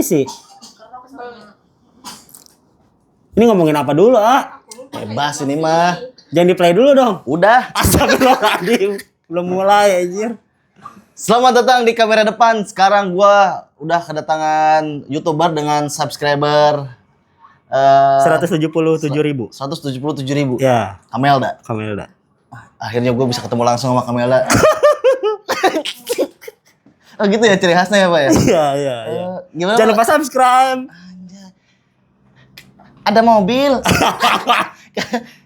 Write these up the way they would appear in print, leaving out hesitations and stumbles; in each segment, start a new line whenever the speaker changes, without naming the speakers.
sih. Ini ngomongin apa dulu,
Bebas ini mah.
Jangan di play dulu dong.
Udah.
Astagfirullahaladzim. Belum mulai anjir.
Selamat datang di kamera depan. Sekarang gua udah kedatangan YouTuber dengan subscriber
177.000.
177.000.
Ya,
Kamelda.
Kamelda.
Akhirnya gue bisa ketemu langsung sama Kamelda. Oh gitu ya ciri khasnya ya Pak ya?
Iya.
Gimana
Jangan
Pak?
lupa subscribe.
Ada mobil.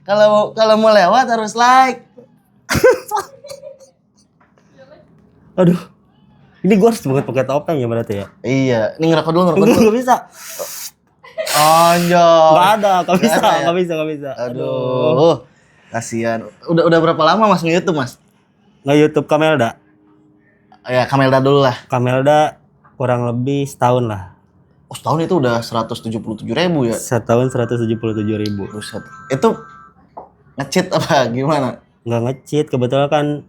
Kalau mau lewat harus like.
Aduh. Ini gue harus banget pakai topeng ya berarti ya?
Iya, ini ngerokok dulu.
Enggak bisa.
Anjay.
Enggak bisa.
Aduh. Kasihan. Udah berapa lama Mas nge-YouTube, Mas?
Nge-YouTube Kamelda.
Ya, Kamelda dulu lah.
Kamelda kurang lebih setahun lah.
Oh, setahun itu udah 177.000 ya?
Setahun 177.000.
Buset. Itu nge-cheat apa gimana?
Nggak nge-cheat, kebetulan kan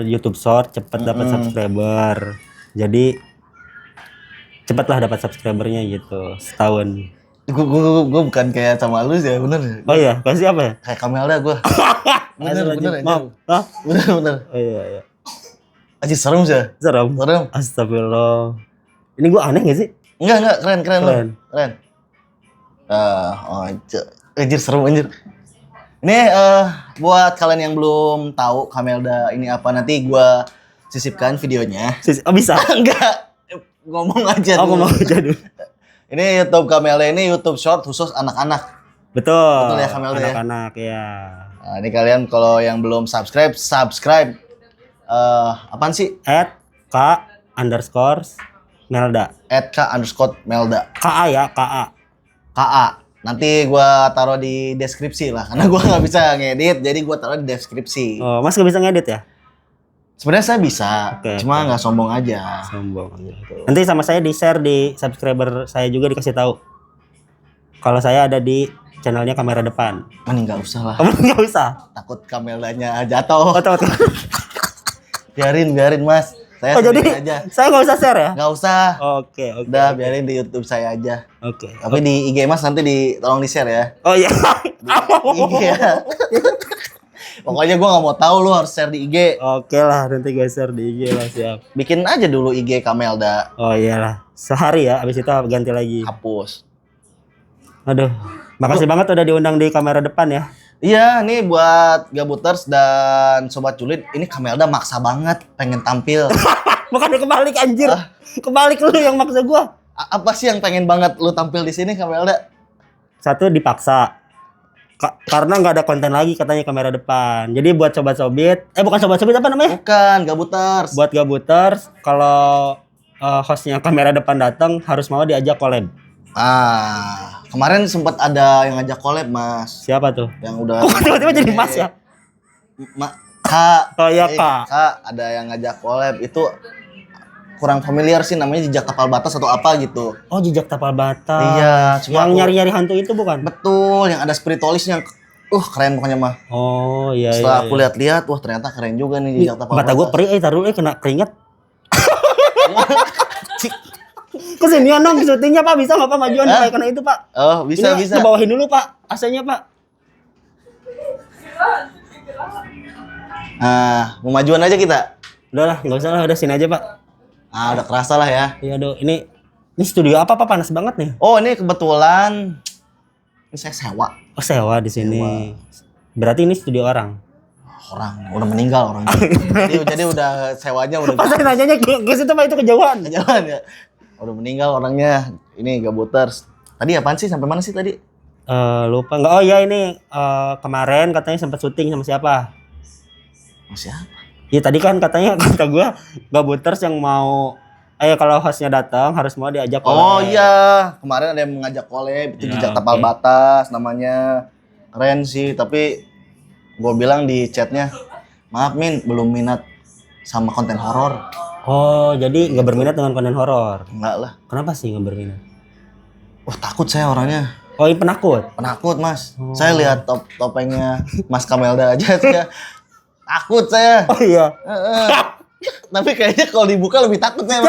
YouTube Short cepet dapat subscriber. Jadi cepet lah dapat subscribernya gitu setahun.
Gue bukan kayak sama lu sih ya, bener.
Oh iya, kasih apa ya?
Kayak Kamelda gue. Bener.
Maaf. Hah?
Bener.
Oh iya.
Aji serem sih.
Serem. Astagfirullah. Ini gua aneh gak sih?
Enggak, keren.
Keren.
Keren. Anjir serem anjir. Ini buat kalian yang belum tahu Kamelda ini apa, nanti gua sisipkan videonya.
Oh bisa?
Enggak. Ngomong aja
Oh
dulu.
ngomong aja dulu.
Ini YouTube Kamelda ini YouTube Short khusus anak-anak.
Betul
Ya Kamelda ya?
Anak-anak ya.
Nah, ini kalian kalau yang belum subscribe. Apaan sih?
@k_melda.
@k_melda.
KA ya, KA.
KA. Nanti gua taruh di deskripsi lah, karena gua nggak bisa ngedit, jadi gua taruh di deskripsi.
Oh, Mas gak bisa ngedit ya?
Sebenarnya saya bisa,
Oke.
cuma nggak sombong aja.
Sombong. Nanti sama saya di-share di subscriber saya juga, dikasih tahu. Kalau saya ada di channelnya Kamera Depan.
Mending nggak usah lah,
Kamu nggak usah.
takut Kameldanya jatuh.
Oh, takut.
Biarin Mas, saya
Oh, jadi
sendiri aja.
saya nggak usah share ya?
Nggak usah.
Oke.
Udah biarin di YouTube saya aja.
Oke.
Tapi di IG Mas nanti tolong di-share ya.
Oh iya.
IG ya. Pokoknya gua nggak mau tahu, lu harus share di IG.
Oke lah, nanti gue share di IG lah, siap.
Bikin aja dulu IG Kamelda.
Oh iyalah, sehari ya, abis itu ganti lagi.
Hapus.
Aduh, makasih banget udah diundang di Kamera Depan ya.
Iya, nih buat Gabuters dan Sobat Julid, ini Kamelda maksa banget pengen tampil.
Bukannya kebalik anjir. Kebalik lu yang maksa gua.
Apa sih yang pengen banget lu tampil di sini Kamelda?
Satu dipaksa. Karena nggak ada konten lagi katanya Kamera Depan. Jadi buat sobat-sobit, bukan sobat-sobit apa namanya?
Bukan, Gabuters.
Buat Gabuters, kalau hostnya Kamera Depan datang harus mau diajak collab.
Kemarin sempat ada yang ngajak collab, Mas.
Siapa tuh?
Yang udah
Kok tiba-tiba jadi Mas ya?
Kak.
Oh iya, Kak.
Kak, ada yang ngajak collab itu kurang familiar sih, namanya Jejak Tapal Batas atau apa gitu.
Oh, Jejak Tapal Batas.
Iya, cuma
yang nyari-nyari hantu itu bukan?
Betul, yang ada spiritualisnya. Keren pokoknya mah.
Oh iya.
Setelah aku lihat-lihat, wah ternyata keren juga nih Jejak Tapal Batas.
Kata gue taruh kena keringet. Kesinian dong syutingnya Pak, bisa nggak Pak majuan kayak kena itu Pak?
Oh bisa.
Dibawahin dulu Pak, AC-nya Pak.
Mau majuan aja kita.
Udah lah, nggak usah lah, udah sini aja Pak.
Udah kerasa lah ya.
Iya dong, ini studio apa Pak? Panas banget nih.
Oh ini kebetulan ini saya sewa.
Oh sewa di sini. Berarti ini studio orang.
Orang udah meninggal orangnya. jadi udah sewanya udah.
Pas saya nanyanya ke situ Pak, itu kejauhan.
Jalan ya. Udah meninggal orangnya. Ini Gabuters. Tadi apaan sih? Sampai mana sih tadi?
Lupa nggak? Oh iya ini kemarin katanya sempat syuting sama siapa?
Siapa?
Iya tadi kan katanya kata gua Gabuters yang mau kalau hostnya datang harus mau diajak collab.
Oh iya, kemarin ada yang mengajak collab itu
Ya,
Jejak Tapal Batas namanya. Keren sih, tapi gua bilang di chatnya, maaf Min, belum minat sama konten horor.
Oh, jadi nggak berminat dengan konten horor?
Enggak lah.
Kenapa sih nggak berminat?
Wah takut saya orangnya.
Oh, ini penakut?
Penakut Mas. Saya lihat topengnya Mas Kamelda aja saya takut saya.
Oh iya.
Tapi kayaknya kalau dibuka lebih takut saya.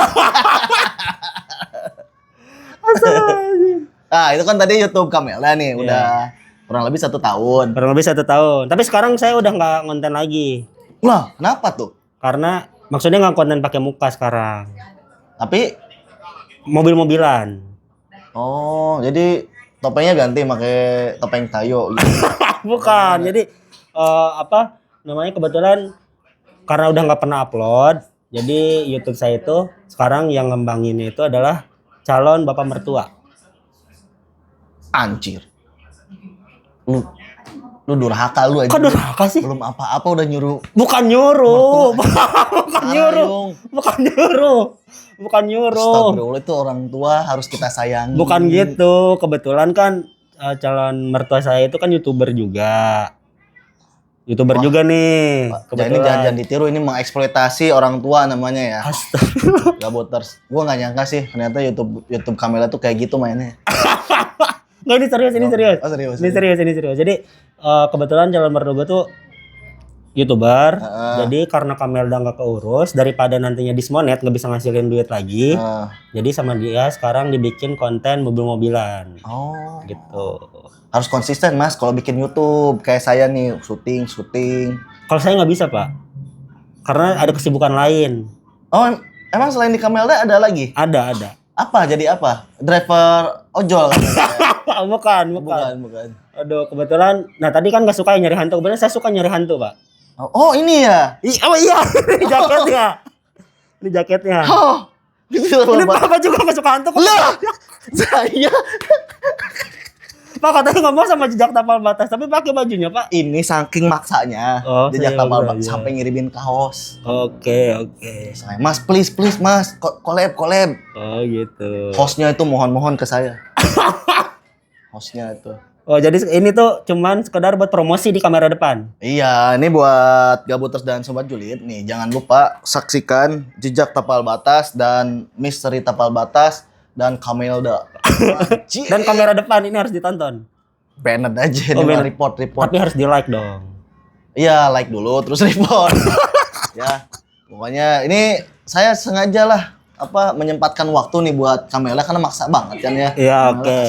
Ah, itu kan tadi YouTube Kamelda nih, udah kurang lebih 1 tahun.
Kurang lebih 1 tahun. Tapi sekarang saya udah nggak ngonten lagi.
Lah, kenapa tuh?
Karena maksudnya nggak konten pakai muka sekarang.
Tapi,
Mobil-mobilan.
oh, jadi topengnya ganti pakai topeng Tayo gitu.
Bukan. Jadi apa namanya, kebetulan karena udah nggak pernah upload, jadi YouTube saya itu sekarang yang ngembanginnya itu adalah calon bapak mertua.
Anjir. Lu durhaka lu aja.
Kok durhaka sih?
Belum apa-apa udah nyuruh.
Bukan nyuruh. Bukan nyuruh. Bukan nyuruh. Bukan nyuruh.
Astagfirullah, itu orang tua harus kita sayangi.
Bukan gitu. Kebetulan kan calon mertua saya itu kan YouTuber juga. YouTuber juga nih.
Jadi jangan ditiru, ini mengeksploitasi orang tua namanya ya.
Astagfirullah.
Gabuters. Gua nggak nyangka sih ternyata YouTube Kamela tuh kayak gitu mainnya.
Nggak, ini serius, ini serius.
Oh, serius.
Ini serius. Jadi kebetulan calon mertua gue tuh YouTuber. Jadi karena Kamelda nggak keurus, daripada nantinya dismonet nggak bisa ngasilin duit lagi. Jadi sama dia sekarang dibikin konten mobil-mobilan.
Oh.
Gitu.
Harus konsisten Mas kalau bikin YouTube. Kayak saya nih syuting.
Kalau saya nggak bisa, Pak. Karena ada kesibukan lain.
Oh, emang selain di Kamelda ada lagi?
Ada.
Apa? Jadi apa? Driver ojol kan?
Bukan.
Bukan.
Aduh, kebetulan. Nah, tadi kan nggak suka nyari hantu. Kebetulan saya suka nyari hantu, Pak.
Oh, ini ya?
Oh iya, ini jaketnya. Ini jaketnya.
Oh, gitu.
Ini Bapak juga nggak suka hantu.
Lah, saya.
Pak katanya nggak mau sama jejak tapal batas, tapi pakai bajunya, Pak.
Ini saking maksanya. Jejak tapal batas sampai ngirimin kaos.
Oke.
Saya, Mas, please Mas, collab.
Oh gitu.
Hostnya itu mohon ke saya. Hostnya itu.
Oh, jadi ini tuh cuman sekedar buat promosi di kamera depan.
Iya, ini buat Gabuters dan Sobat Julid nih. Jangan lupa saksikan Jejak Tapal Batas dan Misteri Tapal Batas dan Kamelda.
Dan kamera depan ini harus ditonton.
Banned aja, ini report.
Tapi harus di like dong.
Iya, like dulu terus report. Ya, pokoknya ini saya sengaja lah menyempatkan waktu nih buat Kamelda karena maksa banget kan ya.
Iya, oke.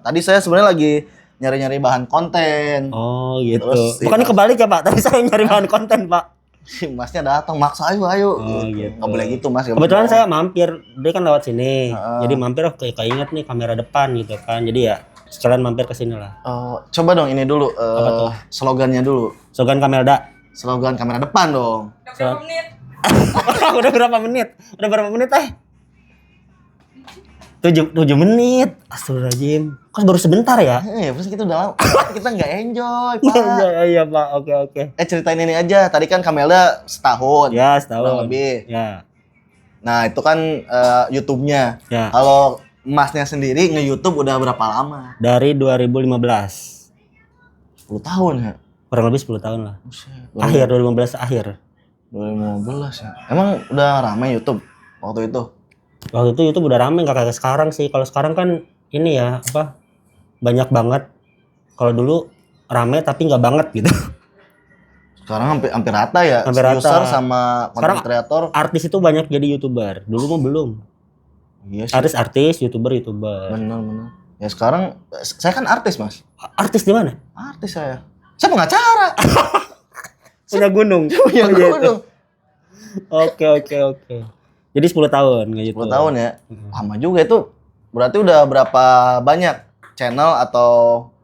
Tadi saya sebenarnya lagi nyari-nyari bahan konten.
Oh gitu.
Terus,
bukannya kebalik ya, Pak? Tadi saya nyari bahan konten, Pak.
Si Masnya datang maksa ayo.
Oh gitu.
Nggak boleh gitu, Mas.
Kebetulan saya mampir, dia kan lewat sini. Jadi mampir keinget nih kamera depan gitu kan. Jadi ya sekalian mampir ke sini lah.
Coba dong ini dulu slogannya dulu.
Slogan Kamelda.
Slogan kamera depan dong.
Udah berapa menit? Udah berapa menit 7 menit. Astagfirullahaladzim. Kok baru sebentar ya?
Terus kita udah lama. Kita nggak enjoy, Pak.
Iya, Pak. Oke.
Ceritain ini aja. Tadi kan Kamelda setahun.
Ya, setahun.
Kurang lebih.
Ya.
Nah, itu kan YouTube-nya.
Ya.
Kalau Masnya sendiri nge-YouTube udah berapa lama?
Dari 2015.
10 tahun ya?
Kurang lebih 10 tahun lah. Akhir 2015 akhir.
2015 ya. Emang udah ramai YouTube waktu itu?
Waktu itu YouTube udah rame, nggak kayak sekarang sih. Kalau sekarang kan ini ya banyak banget. Kalau dulu rame tapi nggak banget gitu.
Sekarang hampir rata ya.
Hampir rata.
User sama content creator.
Artis itu banyak jadi YouTuber. Dulu mah belum.
Iya sih.
Artis, YouTuber.
Benar. Ya sekarang saya kan artis, Mas.
Artis di mana?
Artis saya. Saya pengacara.
Punya gunung.
Punya gunung.
Oke. Jadi 10 tahun nggak gitu.
10 tahun ya. Lama juga itu. Berarti udah berapa banyak channel atau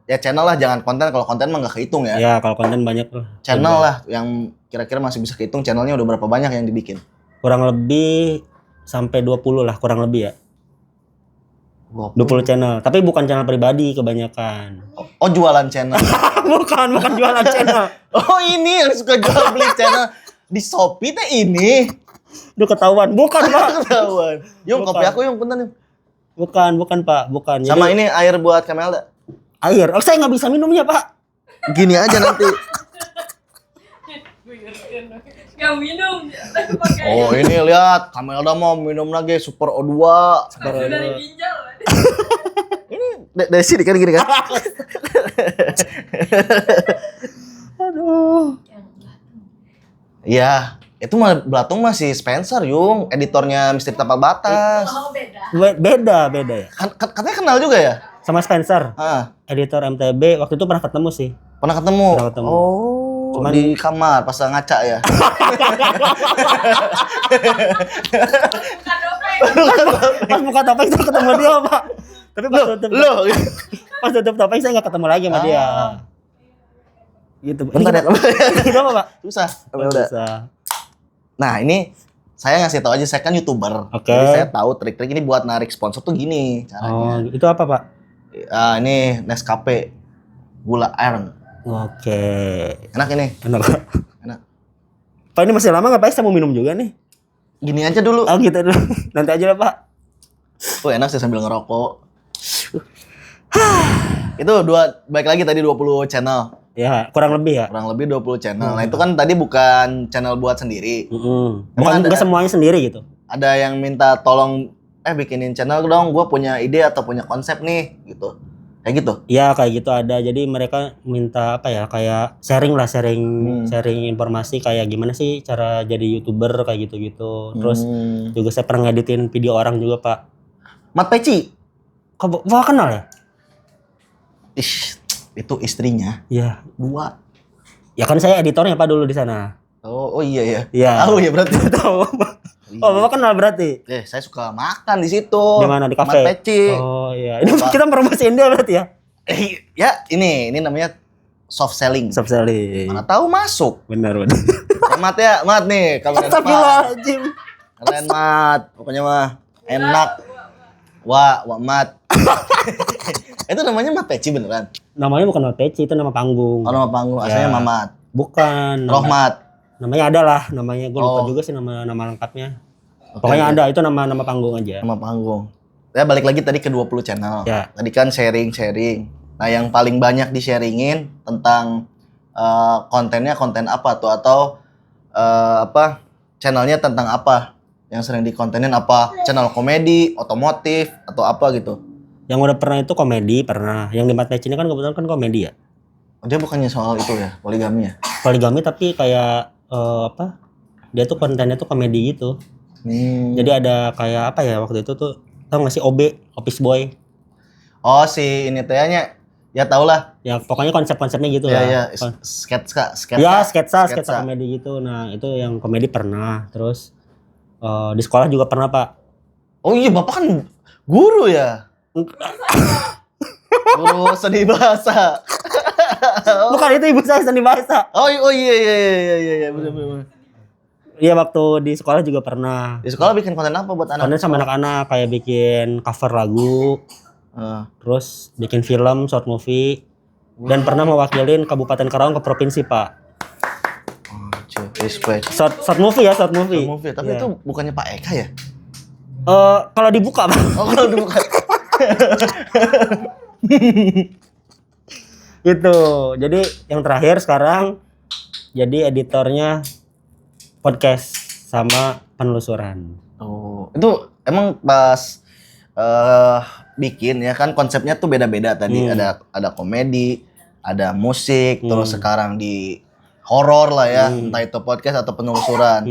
ya channel lah, jangan konten. Kalau konten mah nggak kehitung ya.
Ya, kalau konten banyak lah.
Channel lah yang kira-kira masih bisa kehitung, channelnya udah berapa banyak yang dibikin?
Kurang lebih sampai 20 lah, kurang lebih ya. 20 channel, tapi bukan channel pribadi kebanyakan.
Oh, jualan channel.
bukan jualan channel.
Oh, ini yang suka jual beli channel di Shopee teh ini.
Duh, ketahuan. Bukan, Pak.
Ketahuan. Yung, kopi aku yung punten.
Bukan, Pak. Bukan.
Sama ini air buat Kamelda.
Air? Oh, saya nggak bisa minumnya, Pak.
Gini aja nanti.
Gak minum.
Oh, ini lihat. Kamelda mau minum lagi Super O2.
Dari ginjal.
Ini dari sini kan gini kan?
Aduh.
Ya, Itu mah Belatung masih Spencer, Yung, editornya Misteri Tapal Batas.
Oh, beda.
Beda ya.
Katanya kenal juga ya?
Sama Spencer,
Ah,
editor MTB waktu itu pernah ketemu sih.
pernah ketemu?
Pernah ketemu.
Oh,
Cuman-
di kamar pas ngaca ya.
Bukan dopeng.
Pas buka topeng saya ketemu dia, Pak. Tapi
Loh,
pas tutup topeng saya nggak ketemu lagi sama dia. Gitu.
bentar ya.
Gitu apa, Pak?
Susah.
Oh,
Udah.
bisa.
Nah, ini saya ngasih tahu aja, saya kan YouTuber.
Oke.
Jadi saya tahu trik-trik ini buat narik sponsor tuh gini
Oh,
caranya.
itu apa, Pak?
Ini Nescafe gula iron.
Oke.
Enak ini.
Enak, Pak.
Enak.
Pak, ini masih lama nggak, Pak? Saya mau minum juga nih.
Gini aja dulu.
Oh, gitu dulu. Nanti aja lah, Pak.
Enak sih sambil ngerokok. Itu balik lagi tadi 20 channel.
Ya, kurang lebih ya.
Kurang lebih 20 channel. Nah, itu kan tadi bukan channel buat sendiri.
Bukan
Emang ada-
nggak semuanya sendiri gitu.
Ada yang minta tolong bikinin channel dong, gue punya ide atau punya konsep nih gitu. Kayak gitu.
Ya kayak gitu ada. Jadi mereka minta apa ya? Kayak sharing lah, sharing informasi kayak gimana sih cara jadi YouTuber kayak gitu-gitu. Terus juga saya pernah ngeditin video orang juga, Pak.
Mat Peci.
Kok Bapak kenal ya?
Itu istrinya.
Iya.
Gua.
Ya kan saya editornya, Pak, dulu di sana.
Oh iya ya.
Iya.
Tahu ya berarti.
Tahu, Pak. Oh, Bapak kenal berarti?
Saya suka makan di situ.
Di mana? Di kafe?
Mat Peci.
Oh iya. Ini
Bapak.
kita promosiin dia berarti ya?
Ya, ini namanya soft selling.
Soft selling.
Mana tahu masuk.
Benar.
Mat ya, Mat nih kalau Mat.
Astagfirullahaladzim.
Keren Mat. Pokoknya mah enak. Wah, Mat. Itu namanya Mat Peci beneran.
Namanya bukan Mat Peci, itu nama panggung.
Oh, nama panggung aslinya
Ya.
Mamat.
Bukan.
Rohmat.
Namanya ada lah, namanya gue lupa
Oh.
juga sih nama lengkapnya.
Oke,
Pokoknya
oke.
ada, itu nama panggung aja.
Nama panggung. Ya balik lagi tadi ke 20 channel.
Ya.
Tadi kan sharing. Nah, yang paling banyak di-sharingin tentang kontennya konten apa tuh atau channelnya tentang apa? Yang sering dikontenin apa? Channel komedi, otomotif atau apa gitu.
Yang udah pernah itu komedi pernah. Yang di Mat Peci ini kan kebetulan kan komedi ya.
Oh, dia bukannya soal itu ya, poligami ya?
Poligami tapi kayak dia tuh kontennya tuh komedi gitu. Jadi ada kayak apa ya waktu itu tuh, tau gak sih OB, Office Boy.
Oh, si ini tehnya ya tau lah.
Ya pokoknya konsep-konsepnya gitu
Ya
lah.
ya, sketsa.
Ya sketsa komedi gitu. Nah itu yang komedi pernah. Terus di sekolah juga pernah, Pak.
Oh iya, Bapak kan guru ya? Guru seni bahasa.
Bukan, itu ibu saya seni bahasa.
Oh iya benar.
Iya waktu di sekolah juga pernah.
Di sekolah bikin konten apa buat anak?
Konten sama anak-anak kayak bikin cover lagu, terus bikin film, short movie, dan pernah mewakilin Kabupaten Karawang ke provinsi, Pak.
Respect.
Short movie ya, short movie.
Tapi
Iya.
itu bukannya Pak Eka ya?
Kalau dibuka, Pak.
Oh, kalau dibuka.
Gitu. Jadi yang terakhir sekarang jadi editornya podcast sama penelusuran.
Oh, itu emang pas bikin ya kan konsepnya tuh beda-beda tadi. Ada komedi, ada musik, terus sekarang di horor lah ya, entah itu podcast atau penelusuran.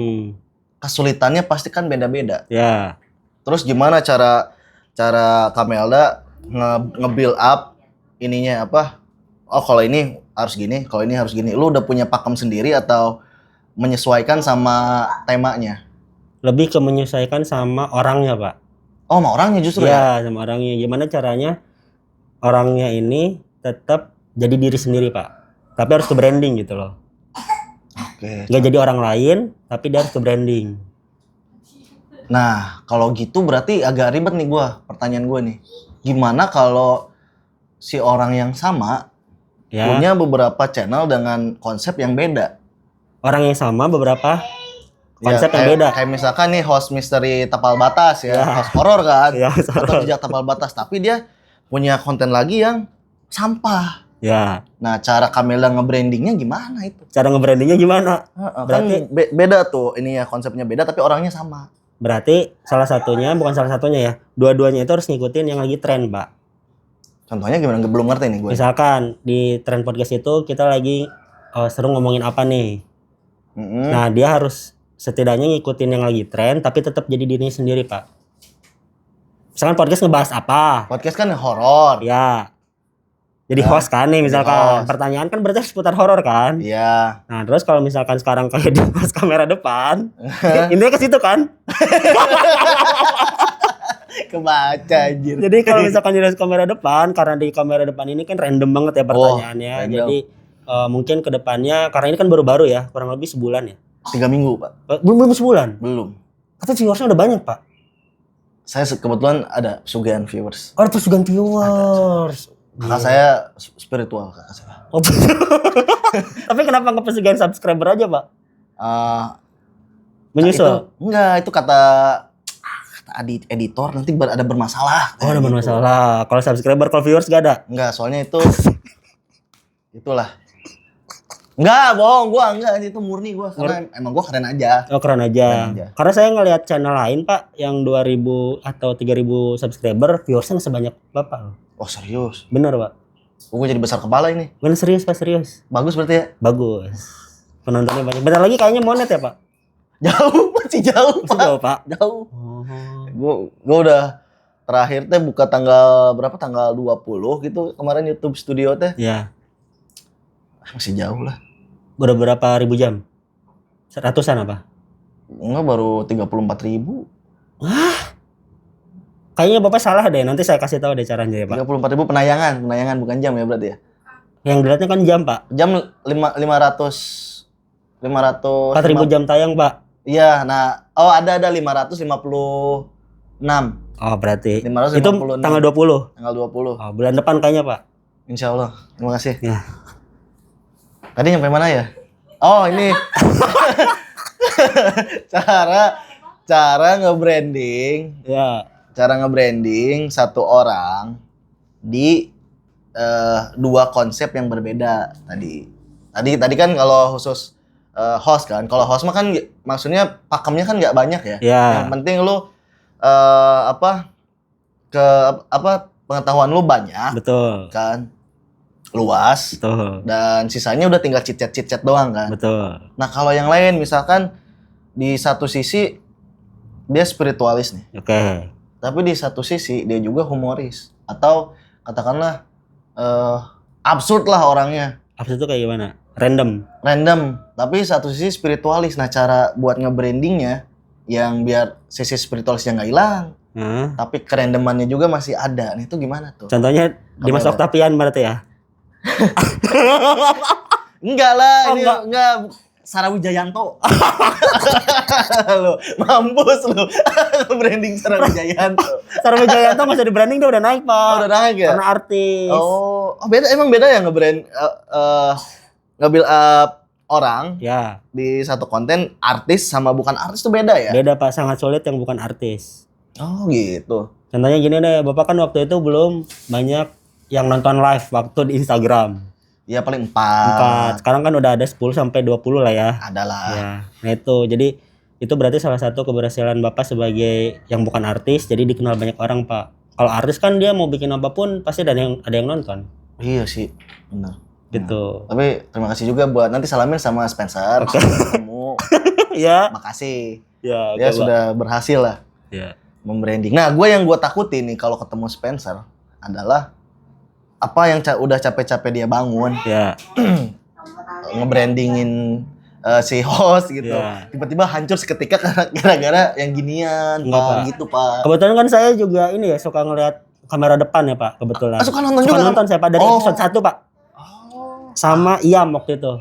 Kesulitannya pasti kan beda-beda.
Ya.
Terus gimana cara Kamelda nge-build up ininya apa? Oh, kalau ini harus gini, kalau ini harus gini. Lu udah punya pakem sendiri atau menyesuaikan sama temanya?
Lebih ke menyesuaikan sama orangnya, Pak.
Oh, sama orangnya justru ya?
Ya, sama orangnya. Gimana caranya orangnya ini tetap jadi diri sendiri, Pak. Tapi harus ke branding gitu loh.
Oke.
Nggak jadi orang lain, tapi dia harus ke branding.
Nah, kalau gitu berarti agak ribet nih pertanyaan gue nih. Gimana kalau si orang yang sama
Ya.
punya beberapa channel dengan konsep yang beda?
Orang yang sama beberapa konsep
Ya,
yang beda.
Kayak misalkan nih host misteri Tapal Batas ya,
Ya.
host horor kan,
Ya, host
atau
horor.
jejak Tapal Batas, tapi dia punya konten lagi yang sampah.
Ya.
Nah, cara Kamelda nge-brandingnya gimana itu?
Cara nge-brandingnya gimana?
Berarti kan beda tuh, ini ya konsepnya beda tapi orangnya sama.
Berarti salah satunya, bukan salah satunya ya, dua-duanya itu harus ngikutin yang lagi tren, Pak.
Contohnya gimana? Belum ngerti nih gue.
Misalkan di tren podcast itu kita lagi seru ngomongin apa nih. Nah, dia harus setidaknya ngikutin yang lagi tren tapi tetap jadi dirinya sendiri, Pak. Misalkan podcast ngebahas apa?
Podcast kan horor.
Ya. Jadi
Ya,
host kan nih misalkan.
host.
Pertanyaan kan berarti seputar horor kan?
Iya.
Nah, terus kalau misalkan sekarang kayak di pas kamera depan, intinya ke situ kan?
Kebaca anjir.
Jadi kalau misalkan di kamera depan, karena di kamera depan ini kan random banget ya pertanyaannya.
random.
Jadi mungkin ke depannya karena ini kan baru-baru ya, kurang lebih sebulan ya.
3 minggu, Pak.
Belum sebulan.
Belum.
Tapi viewersnya udah banyak, Pak.
Saya kebetulan ada pesugihan viewers.
Oh, terus juga viewers.
Kakak saya spiritual, kakak saya.
Oh, tapi kenapa nggak pesugihan subscriber aja, Pak? Menyusul.
Itu kata editor nanti ada bermasalah.
Oh, ada masalah. Kalau subscriber, kalau viewers gak ada.
Enggak, soalnya itulah. Enggak, bohong, gua enggak, itu murni gua karena emang gua keren aja.
Oh, keren aja. Karena saya ngelihat channel lain, Pak, yang 2.000 atau 3.000 subscriber, viewersnya nggak sebanyak Bapak loh.
Oh, serius?
Bener, Pak.
Gua jadi besar kepala ini.
Bener, serius, Pak, serius.
Bagus berarti ya?
Bagus. Penontonnya banyak. Bentar lagi kayaknya monet ya, Pak?
Jauh, masih jauh,
Masih
Pak.
jauh, Pak.
Jauh.
Oh.
Gua udah terakhir teh buka tanggal berapa? Tanggal 20 gitu kemarin YouTube Studio teh.
Ya.
Masih jauh lah.
Udah berapa ribu jam? Ratusan apa?
Enggak, baru 34.000.
Kayaknya Bapak salah deh. Nanti saya kasih tahu deh caranya ya, Pak.
34.000 penayangan bukan jam ya berarti ya.
Yang dilihatnya kan jam, Pak.
Jam 500
4.000 jam tayang, Pak.
Iya, nah, ada 556.
Oh, berarti
556.
itu tanggal 20.
Tanggal 20.
Oh, bulan depan kayaknya, Pak.
Insya Allah. Terima kasih.
Ya.
Tadi nyampe mana ya? Oh, ini. cara nge-branding.
Ya.
Cara nge-branding satu orang di 2 konsep yang berbeda tadi. Tadi kan kalau khusus host kan. Kalau host mah kan maksudnya pakemnya kan nggak banyak ya.
Ya.
Yang penting lu pengetahuan lu banyak.
Betul.
Kan. Luas.
Betul.
Dan sisanya udah tinggal chit-chat doang kan.
Betul.
Nah, kalau yang lain misalkan di satu sisi dia spiritualis nih.
Oke.
Tapi di satu sisi dia juga humoris atau katakanlah absurd lah orangnya.
Abis itu kayak gimana? Random.
Tapi satu sisi spiritualis. Nah, cara buat nge-brandingnya yang biar sisi spiritualisnya nggak hilang, tapi kerandomannya juga masih ada. Nah, itu gimana tuh?
Contohnya Dimas
Apa ya?
Octavian berarti ya?
Enggak lah,
Oh,
ini
enggak.
enggak. Sarah Wijayanto. Lu mampus lu. Branding Sarah Wijayanto.
Sarah Wijayanto nggak usah di branding, dia udah naik, Pak.
Oh, udah naik ya?
Karena artis.
Oh, emang beda ya nge-brand nge-build up orang
Ya,
di satu konten artis sama bukan artis tuh beda ya?
beda, Pak. Sangat sulit yang bukan artis.
Oh, gitu.
Contohnya gini deh, Bapak kan waktu itu belum banyak yang nonton live waktu di Instagram.
Ya paling
4.
4.
Sekarang kan udah ada 10 sampai 20 lah ya.
Adalah.
Ya. Nah itu, jadi itu berarti salah satu keberhasilan Bapak sebagai yang bukan artis, jadi dikenal banyak orang, Pak. Kalau artis kan dia mau bikin apapun pasti ada yang nonton.
Iya sih, benar.
Gitu.
Tapi terima kasih juga buat nanti salamin sama Spencer. Ketemu.
Ya.
Makasih.
Ya,
Dia
oke, Pak.
sudah berhasil lah
Ya.
membranding. Nah, yang gue takutin nih kalau ketemu Spencer adalah apa yang udah capek-capek dia bangun,
Ya.
ngebrandingin si host gitu.
Ya.
Tiba-tiba hancur seketika gara-gara yang ginian,
Enggak,
Pak.
Pak.
Gitu, Pak.
Kebetulan kan saya juga ini ya suka ngeliat kamera depan ya, Pak, kebetulan.
Suka nonton
Suka
juga?
nonton saya, Pak, dari episode 1, Pak. Sama Iam waktu itu.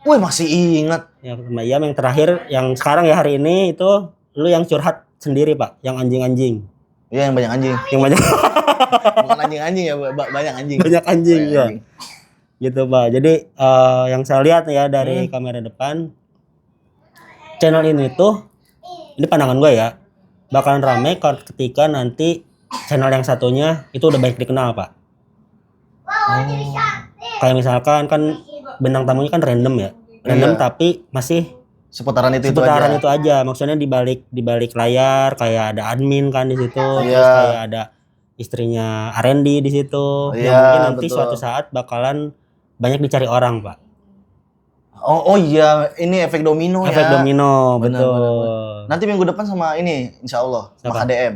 Wih, masih ingat.
Ya, sama Iam yang terakhir, yang sekarang ya hari ini itu lu yang curhat sendiri, Pak, yang anjing-anjing.
Iya, yang banyak anjing.
Yang banyak
Bukan anjing-anjing ya, banyak anjing.
banyak anjing
Banyak
ya.
anjing.
Gitu, Pak. Jadi yang saya lihat ya dari kamera depan, channel ini tuh, ini pandangan gue ya, bakalan rame ketika nanti channel yang satunya itu udah banyak dikenal, Pak. Kayak misalkan kan bintang tamunya kan random ya, random
Iya.
tapi masih
Seputaran itu
seputaran
aja.
itu aja. Maksudnya di balik layar kayak ada admin kan di situ, terus
Iya.
kayak ada istrinya R&D di situ. Yang
Iya,
mungkin nanti
betul.
suatu saat bakalan banyak dicari orang, Pak.
Oh iya, ini efek domino ya.
Efek domino,
Benar,
betul.
benar. Nanti minggu depan sama ini, insya Allah, sama
Siapa?
KDM.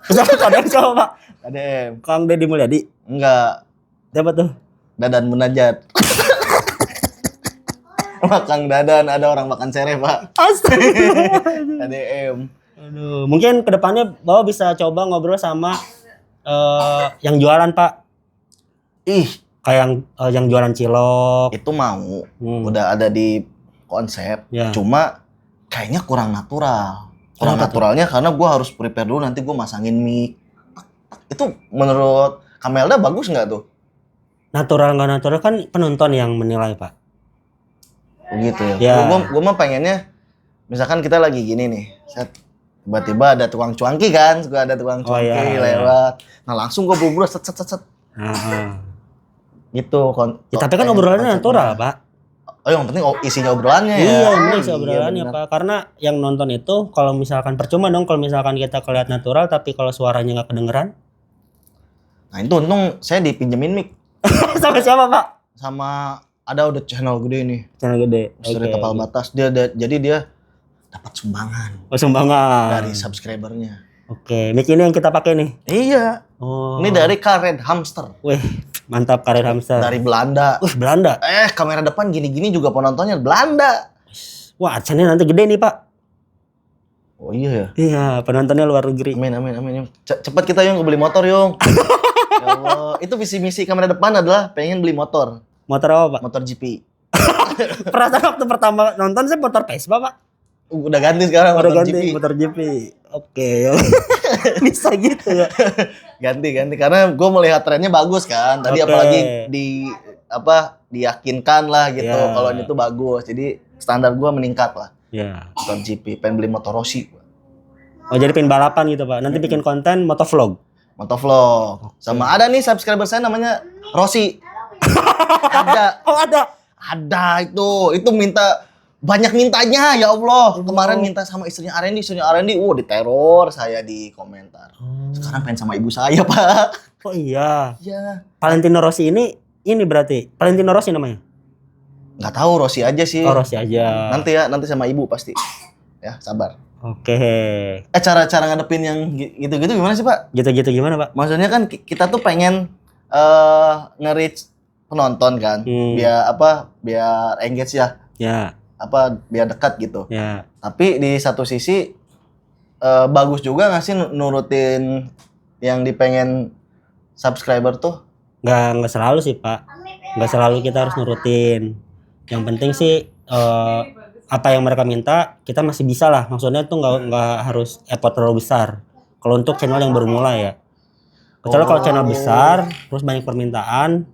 Siapa kalian siapa Pak?
KDM.
Kang Deddy Mulyadi.
Enggak,
Siapa tuh?
Dadan Munajat. Makan Dadan, ada orang makan sereh, Pak.
Astaga.
KDM.
Aduh, mungkin kedepannya Bawa bisa coba ngobrol sama yang jualan Pak.
Ih,
Kayak yang jualan cilok.
itu mau.
Hmm.
Udah ada di konsep.
Ya.
Cuma kayaknya kurang natural. Kurang
Kenapa tuh?
naturalnya karena gua harus prepare dulu, nanti gua masangin mic. Itu menurut Kamelda bagus nggak tuh?
Natural nggak natural kan penonton yang menilai Pak.
Begitu ya.
Ya.
Gua mah pengennya misalkan kita lagi gini nih. Set, tiba-tiba ada tukang cuanki kan, suka ada tukang
Oh,
cuanki
iya,
lewat. Nah, langsung gua buru-buru set. Gitu
Ya, tapi kan obrolannya natural Pak.
Oh, yang penting isinya obrolannya ya.
Iya, ini isi obrolannya
benar.
Pak. Karena yang nonton itu kalau misalkan percuma dong kalau misalkan kita kelihatan natural tapi kalau suaranya nggak kedengeran.
Nah, itu untung saya dipinjemin mic
Sama siapa Pak?
sama ada udah channel gede nih.
Channel gede.
Misteri
Oke.
Tapal Batas. Jadi dia dapat sumbangan
Oh, sumbangan.
dari subscribernya.
Oke, mic ini yang kita pakai nih.
Iya.
Oh.
Ini dari Red Hamster
Wih, mantap karir hamster.
dari Belanda.
Belanda.
Kamera depan gini-gini juga penontonnya Belanda.
Wah, adsense nanti gede nih, Pak.
Oh iya ya.
Iya, penontonnya luar negeri.
Amin. Cepat kita yung beli motor yung. Ya Allah. Itu visi misi kamera depan adalah pengen beli motor.
Motor apa, Pak?
Motor GP.
Perasaan waktu pertama nonton saya motor Vespa, Pak.
Udah ganti sekarang
Udah
motor
ganti
GP.
motor GP. Oke. Bisa gitu ya.
Ganti karena gue melihat trennya bagus kan. Tadi
Oke.
apalagi diyakinkan lah gitu
Ya.
kalau ini tuh bagus. Jadi standar gue meningkat lah.
Ya.
Motor GP, pengen beli motor Rossi.
Oh, jadi pin balapan gitu, Pak. Nanti bikin konten motovlog.
Motovlog. Sama ada nih subscriber saya namanya Rossi. Ada.
Oh, ada.
Ada itu banyak mintanya ya Allah. Kemarin minta sama istrinya Arendi, diteror saya di komentar. Sekarang pengen sama ibu saya, Pak.
Oh iya.
Iya.
Valentino Rossi ini berarti Valentino Rossi namanya.
Nggak tahu Rossi aja sih.
Oh, Rossi aja.
Nanti sama ibu pasti. Ya, sabar.
Oke.
Cara ngadepin yang gitu-gitu gimana sih, Pak?
Gitu-gitu gimana, Pak?
Maksudnya kan kita tuh pengen nge-reach penonton kan.
Hmm.
Biar engage ya.
Ya,
Biar dekat gitu.
ya.
Tapi di satu sisi bagus juga nggak sih nurutin yang dipengen subscriber tuh?
Nggak selalu sih, Pak. Nggak selalu kita harus nurutin. Yang penting sih apa yang mereka minta kita masih bisa lah. Maksudnya tuh nggak harus effort terlalu besar. Kalau untuk channel yang baru mulai ya. Kecuali kalau channel besar, terus banyak permintaan.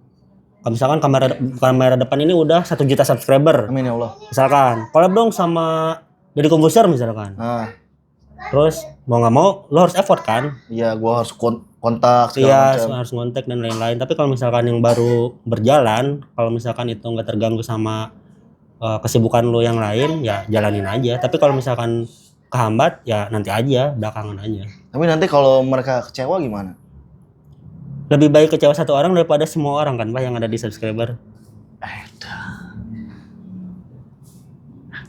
Kalau misalkan kamera depan ini udah 1 juta subscriber.
Amin ya Allah.
Misalkan, collab dong sama Deddy Komposer misalkan.
Nah,
Terus mau nggak mau lo harus effort kan?
iya gua harus kontak
Iya,
segala macam.
harus ngontek dan lain-lain. Tapi kalau misalkan yang baru berjalan, kalau misalkan itu nggak terganggu sama kesibukan lo yang lain, ya jalanin aja. Tapi kalau misalkan kehambat, ya nanti aja, belakangan aja.
Tapi nanti kalau mereka kecewa gimana?
Lebih baik kecewa satu orang daripada semua orang kan, Pak, yang ada di subscriber.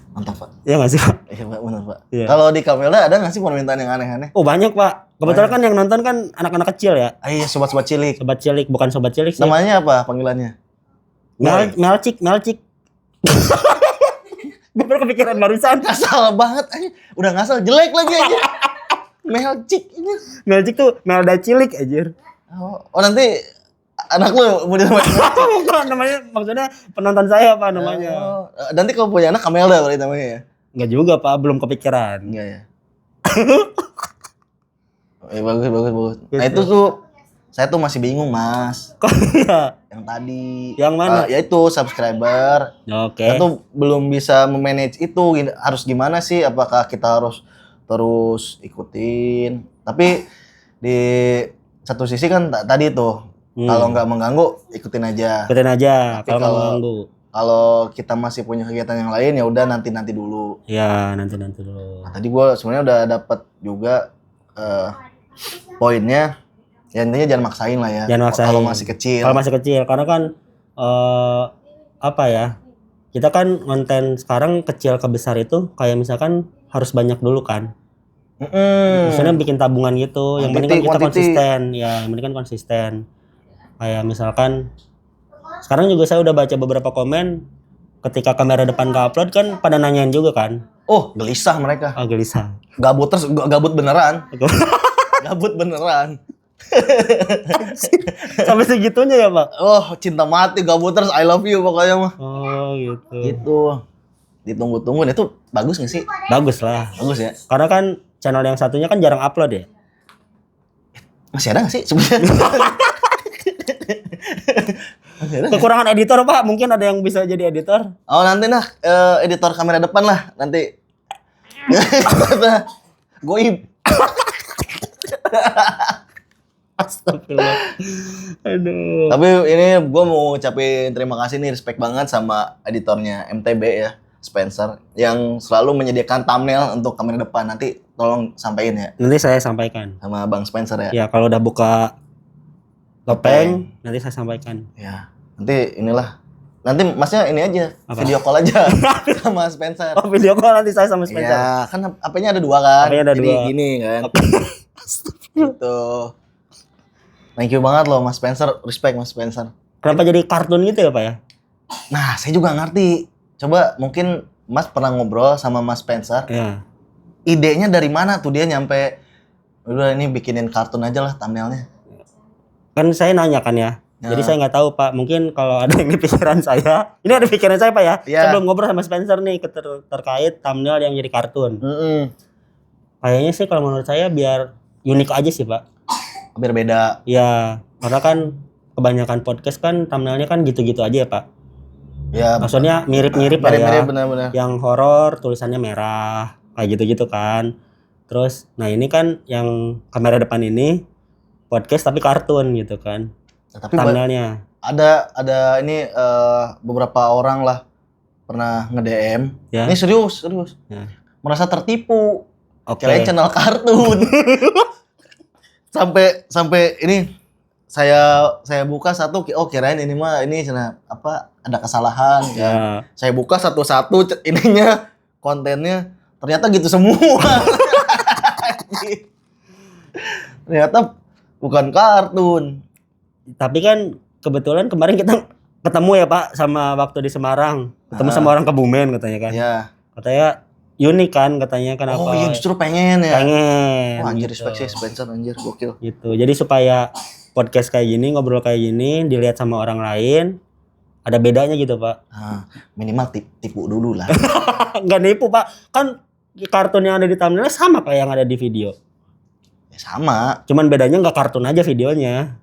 Mantap, Pak.
Iya nggak sih, Pak?
Iya, Pak, benar, Pak.
Iya.
Kalau di Kamelda ada nggak sih permintaan yang aneh-aneh?
Oh banyak, Pak. Kebetulan kan yang nonton kan anak-anak kecil ya.
Iya, sobat-sobat cilik.
Sobat cilik, bukan sobat cilik sih.
Namanya apa panggilannya?
Melcik. Gue baru kepikiran barusan.
Ngasal banget aja. Udah ngasal jelek lagi aja. Melcik ini.
Melcik tuh Melda cilik anjir.
Oh, nanti anak lu mau dinamain Melcik.
Bukan namanya, maksudnya penonton saya apa namanya.
Oh, nanti kalau punya anak Kamelda berarti namanya ya?
Enggak juga, Pak, belum kepikiran.
Enggak ya? Bagus. Nah
Gitu.
itu tuh, saya tuh masih bingung, Mas.
Kok iya?
Yang tadi.
Yang mana?
Yaitu subscriber.
Oke.
Saya tuh belum bisa memanage itu. Harus gimana sih? Apakah kita harus terus ikutin? Tapi di satu sisi kan tadi tuh, kalau nggak mengganggu, ikutin aja.
Ikutin aja
Tapi
kalau nggak
kalau-
mengganggu.
Kalau kita masih punya kegiatan yang lain ya udah nanti dulu.
Ya, nanti dulu.
Nah, tadi gue sebenarnya udah dapat juga poinnya. Ya intinya jangan maksain lah ya.
Jangan maksain.
Kalau masih kecil.
Kalau masih kecil, karena kan apa ya? Kita kan konten sekarang kecil ke besar itu kayak misalkan harus banyak dulu kan. Maksudnya bikin tabungan gitu. Yang penting kan kita konsisten. Ya, yang penting kan konsisten. Kayak misalkan sekarang juga saya udah baca beberapa komen ketika kamera depan ke-upload kan pada nanyain juga kan.
Oh, gelisah mereka.
Oh, gelisah.
Gabut beneran. Gabut beneran.
Sampai segitunya ya, Pak?
Oh, cinta mati gabuters, I love you pokoknya mah.
Oh, gitu.
Gitu. Ditunggu-tunggu itu bagus nggak sih?
Bagus lah.
Bagus ya.
Karena kan channel yang satunya kan jarang upload ya.
Masih ada nggak sih sebenarnya? Masih ada nggak?
Kekurangan editor, Pak. Mungkin ada yang bisa jadi editor.
Oh, nanti nah editor kamera depan lah nanti. Goib.
Astagfirullah. Aduh.
Tapi ini gue mau ucapin terima kasih nih, respect banget sama editornya MTB ya, Spencer, yang selalu menyediakan thumbnail untuk kamera depan. Nanti tolong sampaikan ya
Nanti saya sampaikan.
sama Bang Spencer ya.
Ya, kalau udah buka topeng, nanti saya sampaikan.
Ya, nanti inilah. Nanti masnya ini aja,
Apa?
video call aja sama Spencer.
Oh, video call nanti saya sama Spencer.
Ya, kan HP-nya ada 2 kan.
HP-nya ada
Jadi
2.
gini kan. Gitu. Thank you banget loh Mas Spencer, respect Mas Spencer.
Kenapa jadi kartun gitu ya, Pak ya?
Nah, saya juga ngerti. Coba mungkin Mas pernah ngobrol sama Mas Spencer.
Ya.
Idenya dari mana tuh dia nyampe udah ini bikinin kartun aja lah thumbnailnya.
Kan saya nanya kan ya. Jadi saya nggak tahu, Pak. Mungkin kalau ada yang di pikiran saya. Ini ada di pikiran saya, Pak ya.
Iya.
Saya belum ngobrol sama Spencer nih terkait thumbnail yang jadi kartun. Kayaknya sih kalau menurut saya biar unik aja sih, Pak.
Biar beda.
Ya, karena kan kebanyakan podcast kan thumbnailnya kan gitu-gitu aja ya, Pak.
Ya,
Maksudnya mirip-mirip lah ya.
mirip-mirip benar-benar.
Yang horor tulisannya merah, kayak gitu-gitu kan. Terus, nah ini kan yang kamera depan ini podcast tapi kartun gitu kan.
Nah, tapi
thumbnailnya.
ada ini beberapa orang lah pernah nge-DM.
Ya.
Ini serius.
Ya.
Merasa tertipu.
Oke.
Kirain channel kartun. sampai ini saya buka satu, oh kirain ini mah ini apa ada kesalahan ya.
Ya.
Saya buka satu-satu ininya kontennya ternyata gitu semua. Ternyata bukan kartun.
Tapi kan kebetulan kemarin kita ketemu ya, Pak, sama waktu di Semarang. Ketemu sama orang Kebumen katanya kan.
Ya.
Katanya unik kan katanya, kenapa?
Oh iya, justru pengen ya.
Pengen.
Wah, anjir
gitu.
respect sih Spencer, anjir gokil.
Gitu. Jadi supaya podcast kayak gini, ngobrol kayak gini dilihat sama orang lain, ada bedanya gitu, Pak.
Nah, minimal tipu dulu lah.
Nggak nipu, Pak. Kan kartun yang ada di thumbnailnya sama kayak yang ada di video.
Ya, sama.
Cuman bedanya nggak kartun aja videonya.